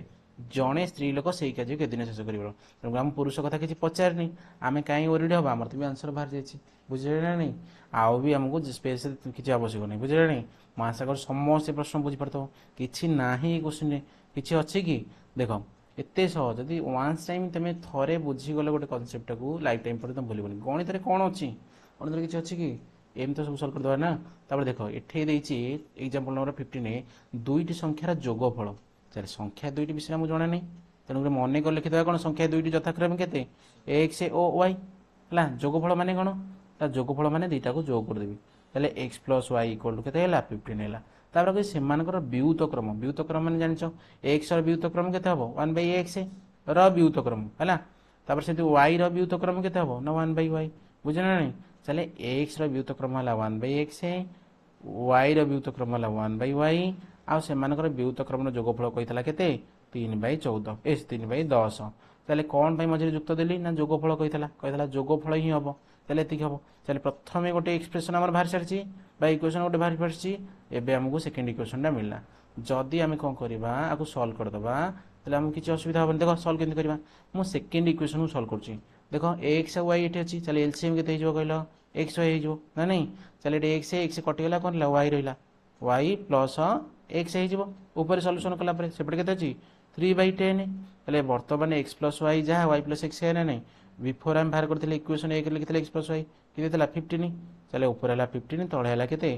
A: ଜଣେ ସ୍ତ୍ରୀ ଲୋକ ସେଇ କାର୍ଯ୍ୟ କେତେ ଦିନ ଶେଷ କରିବ ତେଣୁ ଆମ ପୁରୁଷ କଥା କିଛି ପଚାରିନି ଆମେ କାହିଁ ଓରିଡ୍ ହେବା ଆମର ତ ବି ଆନ୍ସର ବାହାରି ଯାଇଛି ବୁଝିଲେ ନା ନାହିଁ ଆଉ ବି ଆମକୁ ସ୍ପେସ୍ କିଛି ଆବଶ୍ୟକ ନାହିଁ ବୁଝିଲେ ନାହିଁ ମୁଁ ଆଶା କରୁ ସମସ୍ତେ ପ୍ରଶ୍ନ ବୁଝିପାରୁଥିବ କିଛି ନାହିଁ ଏ କ୍ୱେଶ୍ଚିନ୍ରେ କିଛି ଅଛି କି ଦେଖ ଏତେ ସହଜ ଯଦି ୱାନ୍ସ ଟାଇମ୍ ତୁମେ ଥରେ ବୁଝିଗଲେ ଗୋଟେ କନସେପ୍ଟଟାକୁ ଲାଇଫ୍ ଟାଇମ୍ ପର୍ଯ୍ୟନ୍ତ ଭୁଲିବନି ଗଣିତରେ କ'ଣ ଅଛି ଗଣିତରେ କିଛି ଅଛି କି ଏମିତି ତ ସବୁ ସଲ୍ଭ କରିଦେବା ନା ତାପରେ ଦେଖ ଏଠି ଦେଇଛି ଏକ୍ଜାମ୍ପଲ୍ ନମ୍ବର 15 ଦୁଇଟି ସଂଖ୍ୟାର ଯୋଗଫଳ ତାହେଲେ ସଂଖ୍ୟା ଦୁଇଟି ବିଷୟରେ ଆମକୁ ଜଣା ନାହିଁ ତେଣୁକରି ମନେ କରି ଲେଖିଦେବା କ'ଣ ସଂଖ୍ୟା ଦୁଇଟି ଯଥାକ୍ରମେ କେତେ x ଓ y ହେଲା ଯୋଗଫଳ ମାନେ କ'ଣ ତା ଯୋଗଫଳ ମାନେ ଦୁଇଟାକୁ ଯୋଗ କରିଦେବି ତାହେଲେ x + y = କେତେ ହେଲା 15 ହେଲା ତାପରେ ସେମାନଙ୍କର ବ୍ୟୁତକ୍ରମ ମାନେ ଜାଣିଛ x ର ବ୍ୟୁତକ୍ରମ କେତେ ହେବ 1/x ର ବ୍ୟୁତକ୍ରମ ହେଲା ତାପରେ ସେଠି y ର ବ୍ୟୁତକ୍ରମ କେତେ ହେବ ନା 1/y ବୁଝିଲ ନା ନାହିଁ ତାହେଲେ x ର ବ୍ୟୁତକ୍ରମ ହେଲା 1/x y ର ବ୍ୟୁତକ୍ରମ ହେଲା 1/y ଆଉ ସେମାନଙ୍କର ବ୍ୟୁତକ୍ରମର ଯୋଗଫଳ କହିଥିଲା କେତେ 3/14 3/10 ତାହେଲେ କ'ଣ ପାଇଁ ମଝିରେ ଯୁକ୍ତ ଦେଲି ନା ଯୋଗଫଳ କହିଥିଲା ଯୋଗଫଳ ହିଁ ହେବ ତାହେଲେ ଏତିକି ହେବ ତାହେଲେ ପ୍ରଥମେ ଗୋଟେ ଏକ୍ସପ୍ରେସନ୍ ଆମର ବାହାରି ସାରିଛି ବା ଇକ୍ୱେସନ୍ ଗୋଟେ ବାହାରି ସାରିଛି ଏବେ ଆମକୁ ସେକେଣ୍ଡ ଇକ୍ୱେସନ୍ଟା ମିଳିଲା ଯଦି ଆମେ କ'ଣ କରିବା ଆକୁ ସଲ୍ଭ କରିଦେବା ତାହେଲେ ଆମକୁ କିଛି ଅସୁବିଧା ହେବନି ଦେଖ ସଲ୍ଭ କେମିତି କରିବା ମୁଁ ସେକେଣ୍ଡ ଇକ୍ୱେସନ୍କୁ ସଲ୍ଭ କରୁଛି ଦେଖ x ଆଉ y ଏଠି ଅଛି ତାହେଲେ ଏଲସିଏମ୍ କେତେ ହେଇଯିବ କହିଲ x y ହେଇଯିବ ନା ନାହିଁ ତାହେଲେ ଏଠି x କଟିଗଲା କ'ଣ ହେଲା y ରହିଲା y ପ୍ଲସ୍ x ହେଇଯିବ ଉପରେ ସଲ୍ୟୁସନ୍ କଲା ପରେ ସେପଟେ କେତେ ଅଛି 3/10 ତାହେଲେ ବର୍ତ୍ତମାନ x + y ଯାହା y + x ନା ନାହିଁ ବିଫୋର ଆମେ ବାହାର କରିଥିଲେ ଇକ୍ୱେସନ୍ 1 ଲେଖିଥିଲେ x + y କେତେ ଥିଲା 15 ତାହେଲେ ଉପରେ ହେଲା 15 ତଳେ ହେଲା କେତେ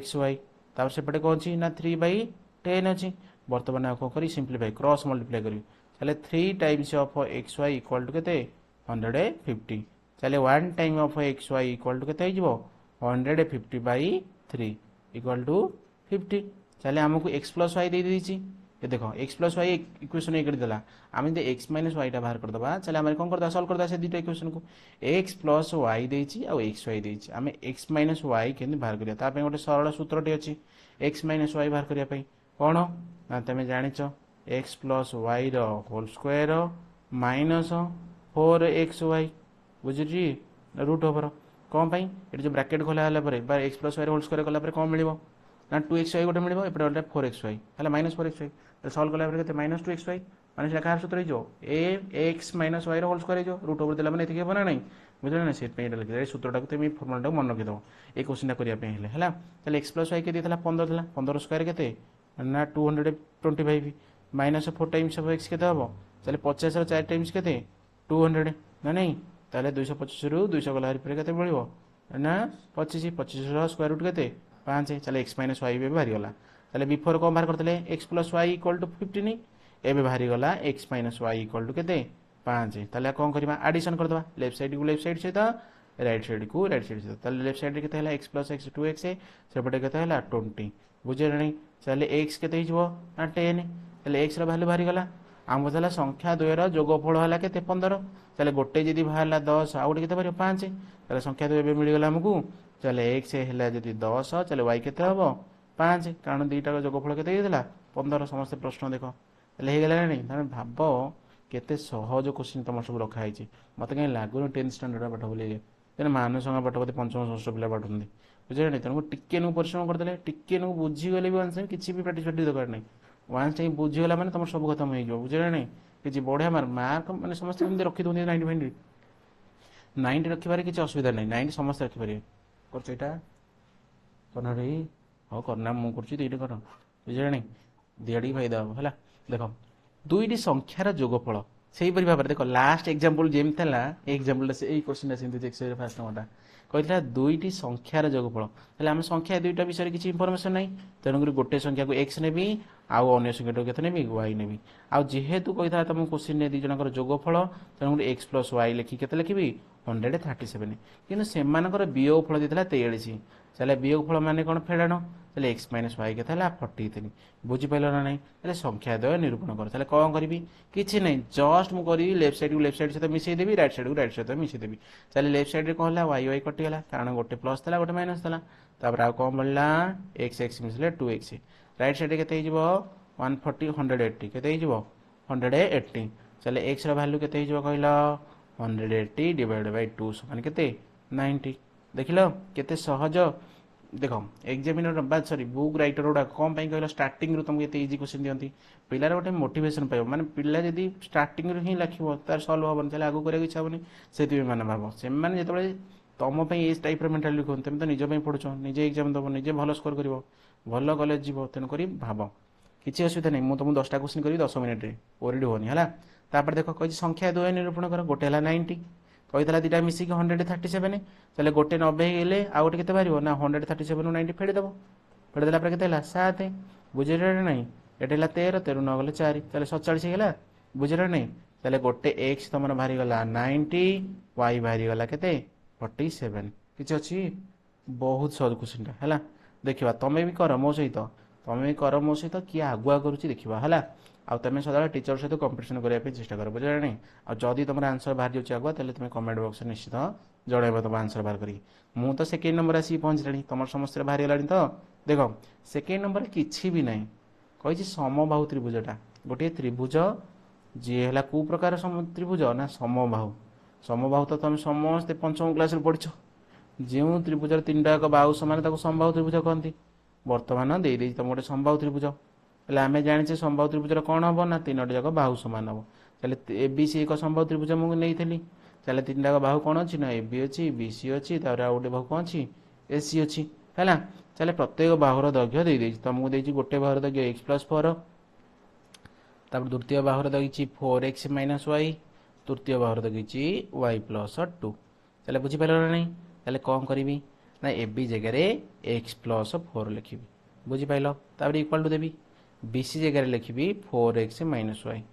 A: x y ତାପରେ ସେପଟେ କ'ଣ ଅଛି ନା 3/10 ଅଛି ବର୍ତ୍ତମାନ ଆଉ କ'ଣ କରି ସିମ୍ପ୍ଲିଫାଇ କ୍ରସ୍ ମଲ୍ଟିପ୍ଲାଏ କରିବି चले 3 times of x y equal to केते 150 चले 1 time of x y equal to केते हो 150 बाई 3 इक्वल टू 50 चले आमको एक्स प्लस वाई दे दीची ये देखो एक्स प्लस वाई इक्वेशन एक देला आम जो एक्स माइनस वाईटा बाहर करदे चले आम कौन करदा सॉल्व करदा से दुटा इक्वेशन को एक्स प्लस वाई देची आ एक्स वाई देची आम एक्स माइनस वाई केमती बाहर करिया ता पे गोटे सरल सूत्रटे अछि एक्स माइनस वाई बाहर करिया पई कोन ना तमे जानिच एक्स प्लस वाई रो होल स्क्वायर माइनस 4xy बुझी रूट ओवर कौन पाई ये जो ब्रैकेट खोला है x plus y whole square कला कौन मिल ना 2xy गोटे मिल एपटे गोटे 4xy है माइनस 4xy सल्व कला माइनस 2xy माइनस कार सूत्र हो x minus y whole square हो रूट ओवर देला मैंने ये ना नहीं बुझे ना से लिखिए सूत्रटा को तुम फर्मुला मन रखिदेव ये क्वेश्चन करने है एक्स प्लस वाई के 15 15 स्क्वायर के ना 225 माइनस 4 टाइम्स ऑफ एक्स के हम चले 50 4 टाइम्स के 200 ना नहीं ताले 225 रु 200 गला के मिल ना 25 25 स्क्वायर रूट के 5 चले एक्स माइनस वाई भी बाहरी गला ताले बिफोर कौन बाहर करते x plus y equal to 15 एवं बाहरी गला x minus y equal to के 5 ताले कौन करवा एडिशन करदे लेफ्ट साइड को लेफ्ट साइड सहित राइट साइड को राइट साइड सहित ताले लेफ्ट साइड के एक्स प्लस एक्स 2x सेपटे के 20 बुझे नहीं चले एक्स के ना 10 चले एक्स भैल्यू बाहरी गला आम बता संख्या द्वयर जोगफल है के 15 चले गोटे जदि बाहर 10 आउ गोटे के 5 चले संख्या द्वय मिलगला आमको चले एक्स है जदि 10 चले वाई के 5 कारण दुईटा जोगफल के 15 समस्त प्रश्न देख होगा नहीं तुम भाव केते सहज क्वेश्चन तुम सब रखाई मत कहीं लगुन 10th स्टैंडर्ड पाठ बोलिए मानसंगा पाठ बोलते पंचम षष्ठ पिला पढ़ते बुझे नहीं तेणु टिके परिश्रम करदे टिके बुझीगले भी आंसर किसी भी प्राक्टिस दरकार नहीं वान्स टाइम बुझीगला मैंने तुम सब खत्म हो बुझे नहीं कि बढ़िया मार्क मैंने समस्त रखी दूसरी 90 90 रखिबार किसी असुविधा नहीं 90 समस्त रखिपारे करटा करना रे हाँ करना मुझे दुईटे कर बुझे नहीं दिहाड़ी फायदा हम है देख दुईटी संख्यार जोगफल से भाव में देख लास्ट एग्जांपल जेम था एग्जांपल से क्वेश्चन सेमती फास्ट नंबरटा कहता दुईटी संख्यार जोगफल आम संख्या दुईटा विषय किसी इनफर्मेशन ना तेणुक गोटे संख्या को एक्स नेबी आउ अन्य संख्या के नेबी वाई नेबी आउ जेहेतु कही तुम क्वेश्चन दी जन जोगफल तेणुक एक्स प्लस वाई लिखी के लिखी 137 कि से वियोगफल देता 43 चले वियोगफल मान कौन फेड़ाण चले एक्स माइनस वाई के 43 बुझीपाल ना नहीं चले संख्या द्वय निरूपण कर कौन करी कि नहीं जस्ट मुझे लेफ्ट साइड को लेफ्ट साइड सहित मिसेदेवी राइट साइड को राइट सहित मिसेदेवी चले लेफ्ट साइड कौन है वाई वाई कटिगला कारण गोटे प्लस था गोटे माइनस था आउ कौन बढ़ला एक्स एक्स मिसले 2x राइट साइड के 140 180 के 180 चले एक्स रैल्यू के कहल 180 डिवाइड बाय 2 समान के 90 देख लो केते सहज देख एग्जामिनर बाद सॉरी बुक राइटर गुड़ा कौन कहल स्टार्टिंग रू तुमको इजी क्वेश्चन दिखती पिलार गोटे मोटिवेशन पाइब माने पिला जदि स्टार्टिंग रू ही लिखो तार सल्व हेन चले आगे कराया इच्छा हेनी से मैंने भाव से जो तुम ये टाइप मेन्टाल लिखो तुम तो निज पढ़ुच निजे एग्जाम दब निजे भल स्कोर कर भल कलेज जीव तेणुक भाव किसी असुविधा नहीं मुझे तुमको 10टा क्वेश्चन करी 10 मिनिट ओरिड होनी है तापर देख कही संख्या द्वय निरूपण कर गोटे है 90 कही दुटा मिसिक 137 चले गोटे 90 गले आउ गोटे के बाहर ना 137 90 फेड़देव फेड़देला के 7 बुझे ना ये 13 13 न गले 4 चले 47 गला बुझे ना चले गोटे एक्स तुम बाहरी गला 90 वाई बाहरी गला के 47 किसी अच्छी बहुत सहज क्वेश्चन है देखा तुम्हें भी कर मो सहित तुम्हें भी कर मो सहित किए आगुआ करुच्ची देखा है आ तुम सदा टीचर सहित कंपटीशन करने चेष्टा कर बुझे नहीं आदि तुम आंसर बाहर जाऊँगी आगुआ तुम कमेंट बॉक्स निश्चित जन तुम आंसर बाहर करी मु तो सेकेंड नंबर आसिक पहुँचला तुम समस्त बाहरी गला तो देख सेकेंड नंबर किसी भी ना कही समबाहु त्रिभुजटा गोटे त्रिभुज जी है कौ प्रकार त्रिभुज ना समबाहु तो तुम समस्ते पंचम क्लास पढ़ जो त्रिभुज 3टा बाहु सामान समबाहु त्रिभुज कहती बर्तमान दे तुम गोटे समबाहु त्रिभुज आम जाने समबाहु त्रिभुज कौन हम ना 3टा जाक बाहु सामान हम चले ए बी सी एक समबाहु त्रिभुज मुझे नहीं चले 3टा बाहु कौन अच्छी ना ए बी अच्छी बी सी अच्छी गोटे बाहु कौन अच्छी ए सी अच्छी है चले प्रत्येक बाहुर दैर्घ्य दे तुमको देती गोटे बाहुर दैर्घ्य एक्स प्लस 4 द्वितीय बाहुर दी 4x माइनस वाई तृतीय बाहुर दी वाई प्लस 2 चले बुझीपार ना नहीं चले कौन करी ना ए बी जगह एक्स प्लस 4 लिखी बुझीपाल इक्वाल टू देवी बी सी जगह लिखी 4x माइनस वाई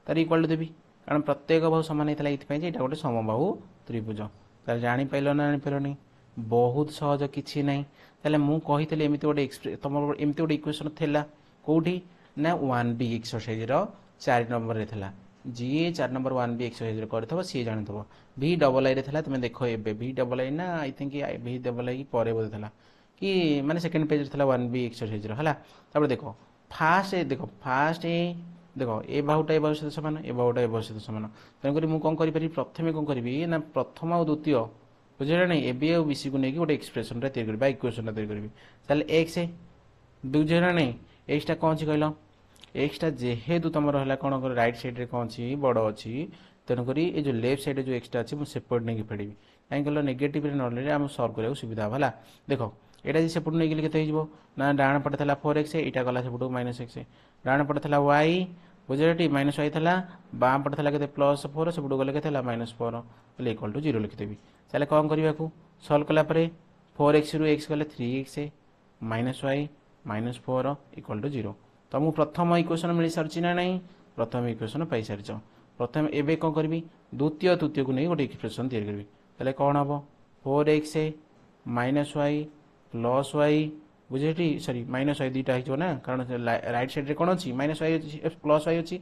A: तार इक्वाल टू देवी कारण प्रत्येक बाहु सामान होता ये यहाँ गोटे समबाहु त्रिभुज तार जापार ना जापारे बहुत सहज किसी ना ताले मु कही एमती गोटे तुम एमती गोटे इक्वेशन थिला कौटी ना 1B एक्सरसाइज 4 नंबर रे थिला जी 4 नंबर 1B एक्सरसाइज कर सी जानते भी डबल आई था तुम देख ए भी डबल आई ना आई थिंक भी डबल आई पर बोधे था कि माने सेकेंड पेज था 1B एक्सरसाइज है देख फास्ट फास्ट देखो ए बाहुटा ए बाहु सहित सामान ए बाहुटा ए बाहु सहित सामान तेणुक मुझे कौन करी प्रथम कौन करी ना प्रथम और द्वितीय बुझे ना ए बी और बी सी को लेकिन गोटे एक्सप्रेशन तैयारी इक्वेशन तैयारी करी ताले एक्स बुझे ना नहीं एक्सटा कौन अच्छी कहल एक्सटा जेहेतु तुम है कौन कर रईट सैड्रे कौन अच्छी बड़ अच्छी तेणुक ये जो लेफ्ट सैड जो एक्सटा अच्छी मुझे सेपट नहीं फेड़ी कहीं कहल नेगेटिव नॉलेज आम सल्व करा सुविधा है देख यहाँ सेपट नहीं गले के ना डाण पटे था 4x यहाँ गला सेपट -x डाण पटे था y बुझे माइनस वाई था बाम पटे था के +4 सेपट गले के -4 इक्वल टू 0 लिखिदेवी चले कौन करने को सल्व कलापर 4x रु x गले 3x -y -4 इक्वल टू 0 तुमको प्रथम इक्वेशन मिल सारी ना नहीं प्रथम इक्वेशन पाई सारी प्रथम एवं कौन करी द्वितीय तृतीय को नहीं गोटे एक्सप्रेशन तैयारी करी ताले कौन हम 4x -y +y बुझे सॉरी -y दुईटा हो ना कारण राइट साइड रे कौन अच्छी -y +y अच्छी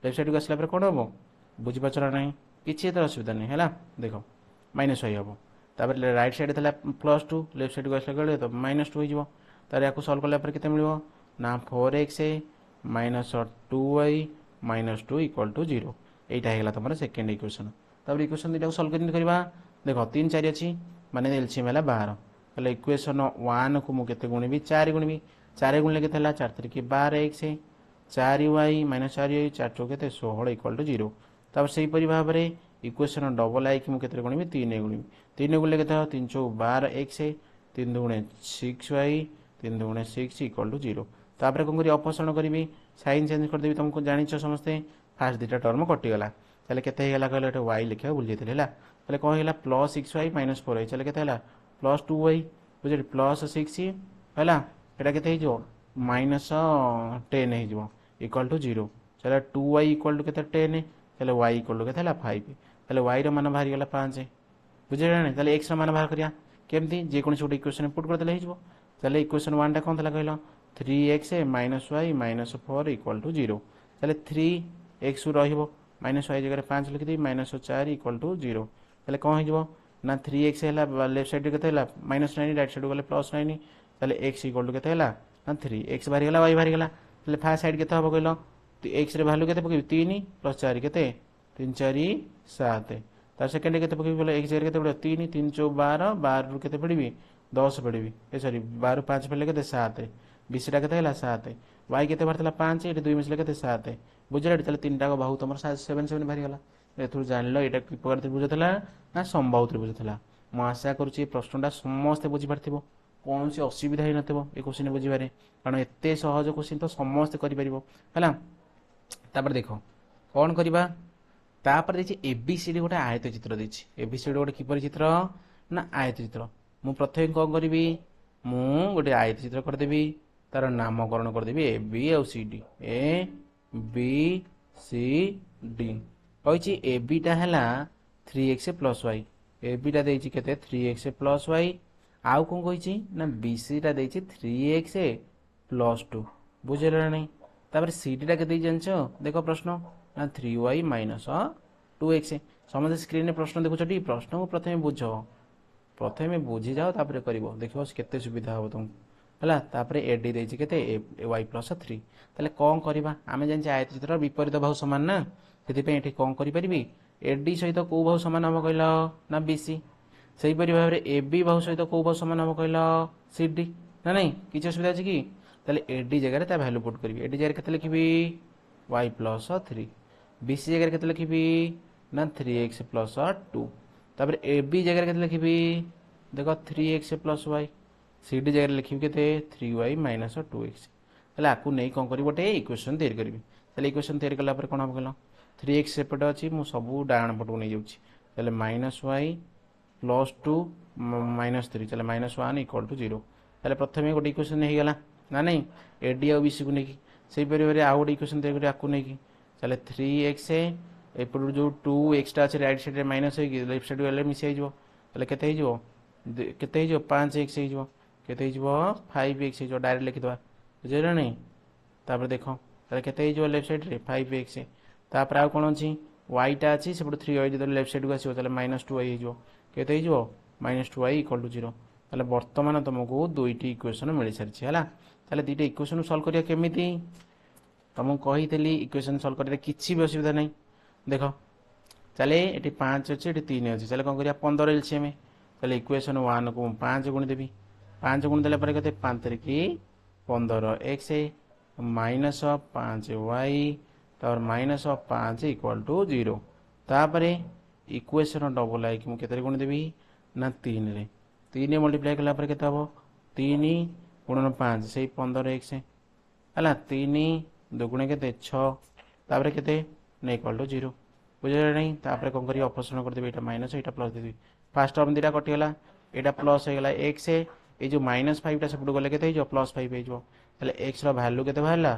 A: लेफ्ट साइड को आसला कौन हम बुझीपार ना किसी तो असुविधा नहीं है देख -y हम तापर राइट साइड था +2 लेफ्ट साइड को आसला तो -2 हो तार या सल्व कलापर के मिल ना 4x -2y -2 इक्वल टू 0 यहीटा होगा तुम सेकेंड इक्वेशन तापर इक्वेशन दुटा सल्व करवा देख 3 4 अच्छी माने एलसीएम है 12 ताले इक्वेशन 1 को मुझे गुणवी 4 गुणवी 4 गुणले के 4 3 की 12x 4y -4y 4 चौके 16 इक्वल टू 0 तापर से भाव में इक्वेशन डबल आई कि मुझे गुणवी 3 गुणवी 3 गुणले के 3 चौ 12x 3 दुणे 6y 3 दुणे 6 इक्वल टू 0 तापर कौन करी अपसरण करी साइन चेंज करदेवी तुमको जान समस्ते फास्ट दुटा टर्म कटिगला ताले केते हेला कहले एटा y लिखा भूल जाते है ताले कौन है +6y -4y चले के +2y बुझे +6 है यहाँ के -10 हो इक्वल टू 0 चलो 2y इक्वल टू के 10 चलो y इक्वल टू के 5 चलो y मान बाहरी गला 5 बुझे ना ताले x मान बाहर करिया केमती जेकोसी गोटे इक्वेशन पुट करदे हो चलो इक्वेशन 1 टा कौन था कहल 3x -y -4 इक्वल टू 0 चलो 3x -y जगह 5 लिखिदी -4 इक्वल टू 0 चलो कौन हो ना 3x है लेफ्ट साइड के -9 राइट साइड गले +9 ताले x इक्वल टू के ना 3x बाहरी गला y बाहरी गला ताले फास्ट साइड के हम कहल तो x रे वैल्यू के पकड़ 3 + 4 के 3 4 7 तार सेकेंड के पकड़ x जगह के 3 3 चौ 12 12 रु के पड़ी 10 पड़ी ए सॉरी 12 5 पड़े के 7 बीसटा के 7 y के बाहर 5 ये 2 मिसले के 7 बुझे ताले 3टा बाहु तुम 7 7 बाहरी गला एथुर जान ये प्रकार त्रिभुज था ना समबाहु त्रिभुज था मुझे आशा करुच्ची प्रश्नटा समस्ते बुझीपार कौन सी असुविधा ही नथिबो ए क्वेश्चन बुझीबारे कारण एते सहज क्वेश्चन तो समस्ते करि परिबो हला तापर देखो कौन करबा तापर देछि एबीसीडी गोटे आयत चित्र देछि एबीसीडी गोटे किपर चित्र ना आयत चित्र मु प्रथम कौन करी मु गोटे आयत चित्र कर देबी तार नामकरण कर देबी ए बी और C D A B C D कही ए बीटा है 3x + y ए बीटा देछि केते 3x + y आउ कौन कही ना बीसी टा देछि 3x + 2 बुझेला नहीं तापर सीडी टा के जानछ देखो प्रश्न ना 3y - 2x समझ स्क्रीन में प्रश्न देखो टी प्रश्न को प्रथम बुझ प्रथम बुझी जाओ तापर करिवो देखो केते सुविधा हो तुमको है तापर एडी देछि केते y + 3 ताले कौन करबा आमे जान आयत चित्र विपरीत बाहु समान ना से कौन करी एडी सहित कौ बाहु सामान हम कहल ना बीसी से भाव में ए बी बाहु सहित कौ बाहु सामान हम कहल सी डी ना नहीं किसी असुविधा अच्छी कि ताले एडी जगह भैल्यू पुट करी एडी जगह के लिखी y + 3 बीसी जगह के लिखी ना 3x + 2 तापर ए बी जगह के लिखी देख 3x + y सी डी जगह लिखी के 3y - 2x ताले आपको नहीं कौन करी गोटे इक्वेशन तैयारी करी ताले इक्वेशन तैयारी कला कौन हम कहल 3x सेपटे अच्छी मुझे सब डाण पट को नहीं जाऊँगी चले -y + 2 -3 चले -1 इक्वल टू 0 ताले प्रथम गोटे इक्वेशन हो गला ना नहीं एडी और बीसी को लेकिन से परिवार आउ गोटे इक्वेशन तैयारी आपको नहीं चले 3x एपटू जो 2x अच्छे रईट साइड माइनस हो लेफ्ट साइड गले मिस हो केते 5x हो 5x हो डायरेक्ट लिखिद बुझे नहीं तापर देख के लेफ्ट साइड रे 5x तापर आउ कौन अच्छी वाईटा अच्छी से 3y जो लेफ्ट साइड को आसो -2y हो -2y इक्वल टू 0 ताले बर्तमान तुमको दुईटी इक्वेशन मिल सारी है दुईटा इक्वेशन सल्व करिया केमिति तुमको कही इक्वेशन सल्व कर किसी भी असुविधा नहीं देख चले ये 5 अच्छे ये 3 अच्छे चले कौन करिया 15 एलसीएम चले इक्वेशन 1 को 5 गुण देवी 5 गुण देला पर केते 5 3 15x माइनस 5y तापर माइनस 5 इक्वल टू 0 तापर इक्वेशन डबल आई कि मुझे गुण देवी ना 3 रे 3 मल्टीप्लाई कला पर केते हबो 3 गुणन 5 से 15x है 3 दुगुणे के 6 तापर के इक्वल टू 0 बुझे नहीं तापर कौन करी अपसरण कर देबे एटा माइनस एटा प्लस देबे फास्ट टर्म दीटा कटिगला एटा प्लस हो गला x ए जो -5 टा सेपट गले केते +5 हो ताले x रो वैल्यू केते बाहरला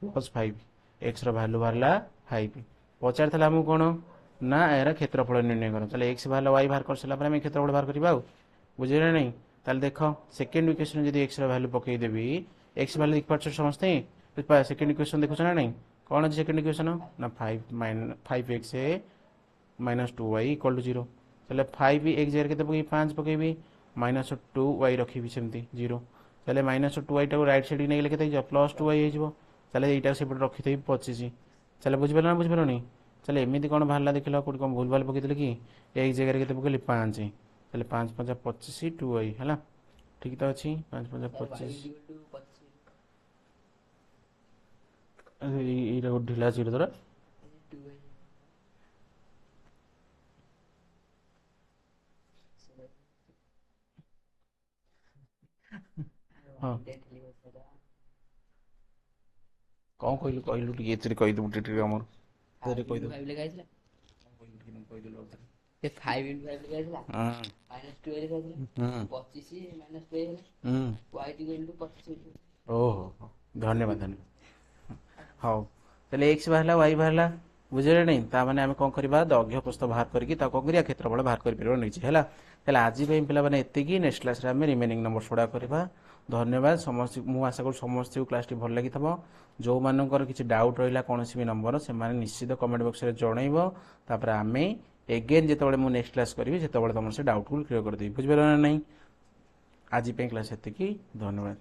A: +5 x रो वैल्यू बाहरला 5 पचार थला हम कोन ना एरा क्षेत्रफल निर्णय कर ताले x बाहरला y बाहर कर सला पर हम क्षेत्रफल बाहर करबा बुझे नहीं ताले देखो सेकंड इक्वेशन यदि x रो वैल्यू पकई देबी x वैल्यू देख पाछ समझते सेकंड इक्वेशन देखो ना नहीं कौन अच्छे सेकंड इक्वेशन ना 5x -2y इक्वल टू 0 चले 5x जगह के पकई 5 पकईबी -2y रखी सेमती 0 चले -2y टाको राइट साइड नहीं लेके +2y हो चले यहाँ से रखी थी 25 चले बुझिपार ना बुझिपार नहीं चले एमती कौन बाहर देख कौट कौन भूल भाल पकई कि एक जगह के पकड़ी 5 चले 5 5 25 2y है ठीक तो अच्छी 5 5 25 ढिला अच्छी तोरा हाँ कौन कहलु कहलु टे कहीदेबू टे आमर कहीदेबू
B: ये 5 into 5 लिखा है -2 लिखा है 25 -2 है y equal to 25
A: ओहो धन्यवाद धन्यवाद हाँ चले एक्स बाहर वाई बाहर बुझे नहीं ताने आम कौन करवा दग्ध प्रस्थ बाहर करके क्षेत्रफल बाहर कर नीचे है आज पे एति नेक्स्ट क्लास रे आम रिमेनिंग नंबर गुड़ा करवा धन्यवाद समस्त मुझे आशा कर समस्त क्लास भल लगी जो मानकर किसी डाउट रहा कौन भी नंबर से निश्चित कमेंट बॉक्स में जनइबर आम एगेन जो मुझे नेक्स्ट क्लास करी से तुम से डाउट को क्लियर करदेवी बुझे ना नहीं आज क्लास एति धन्यवाद।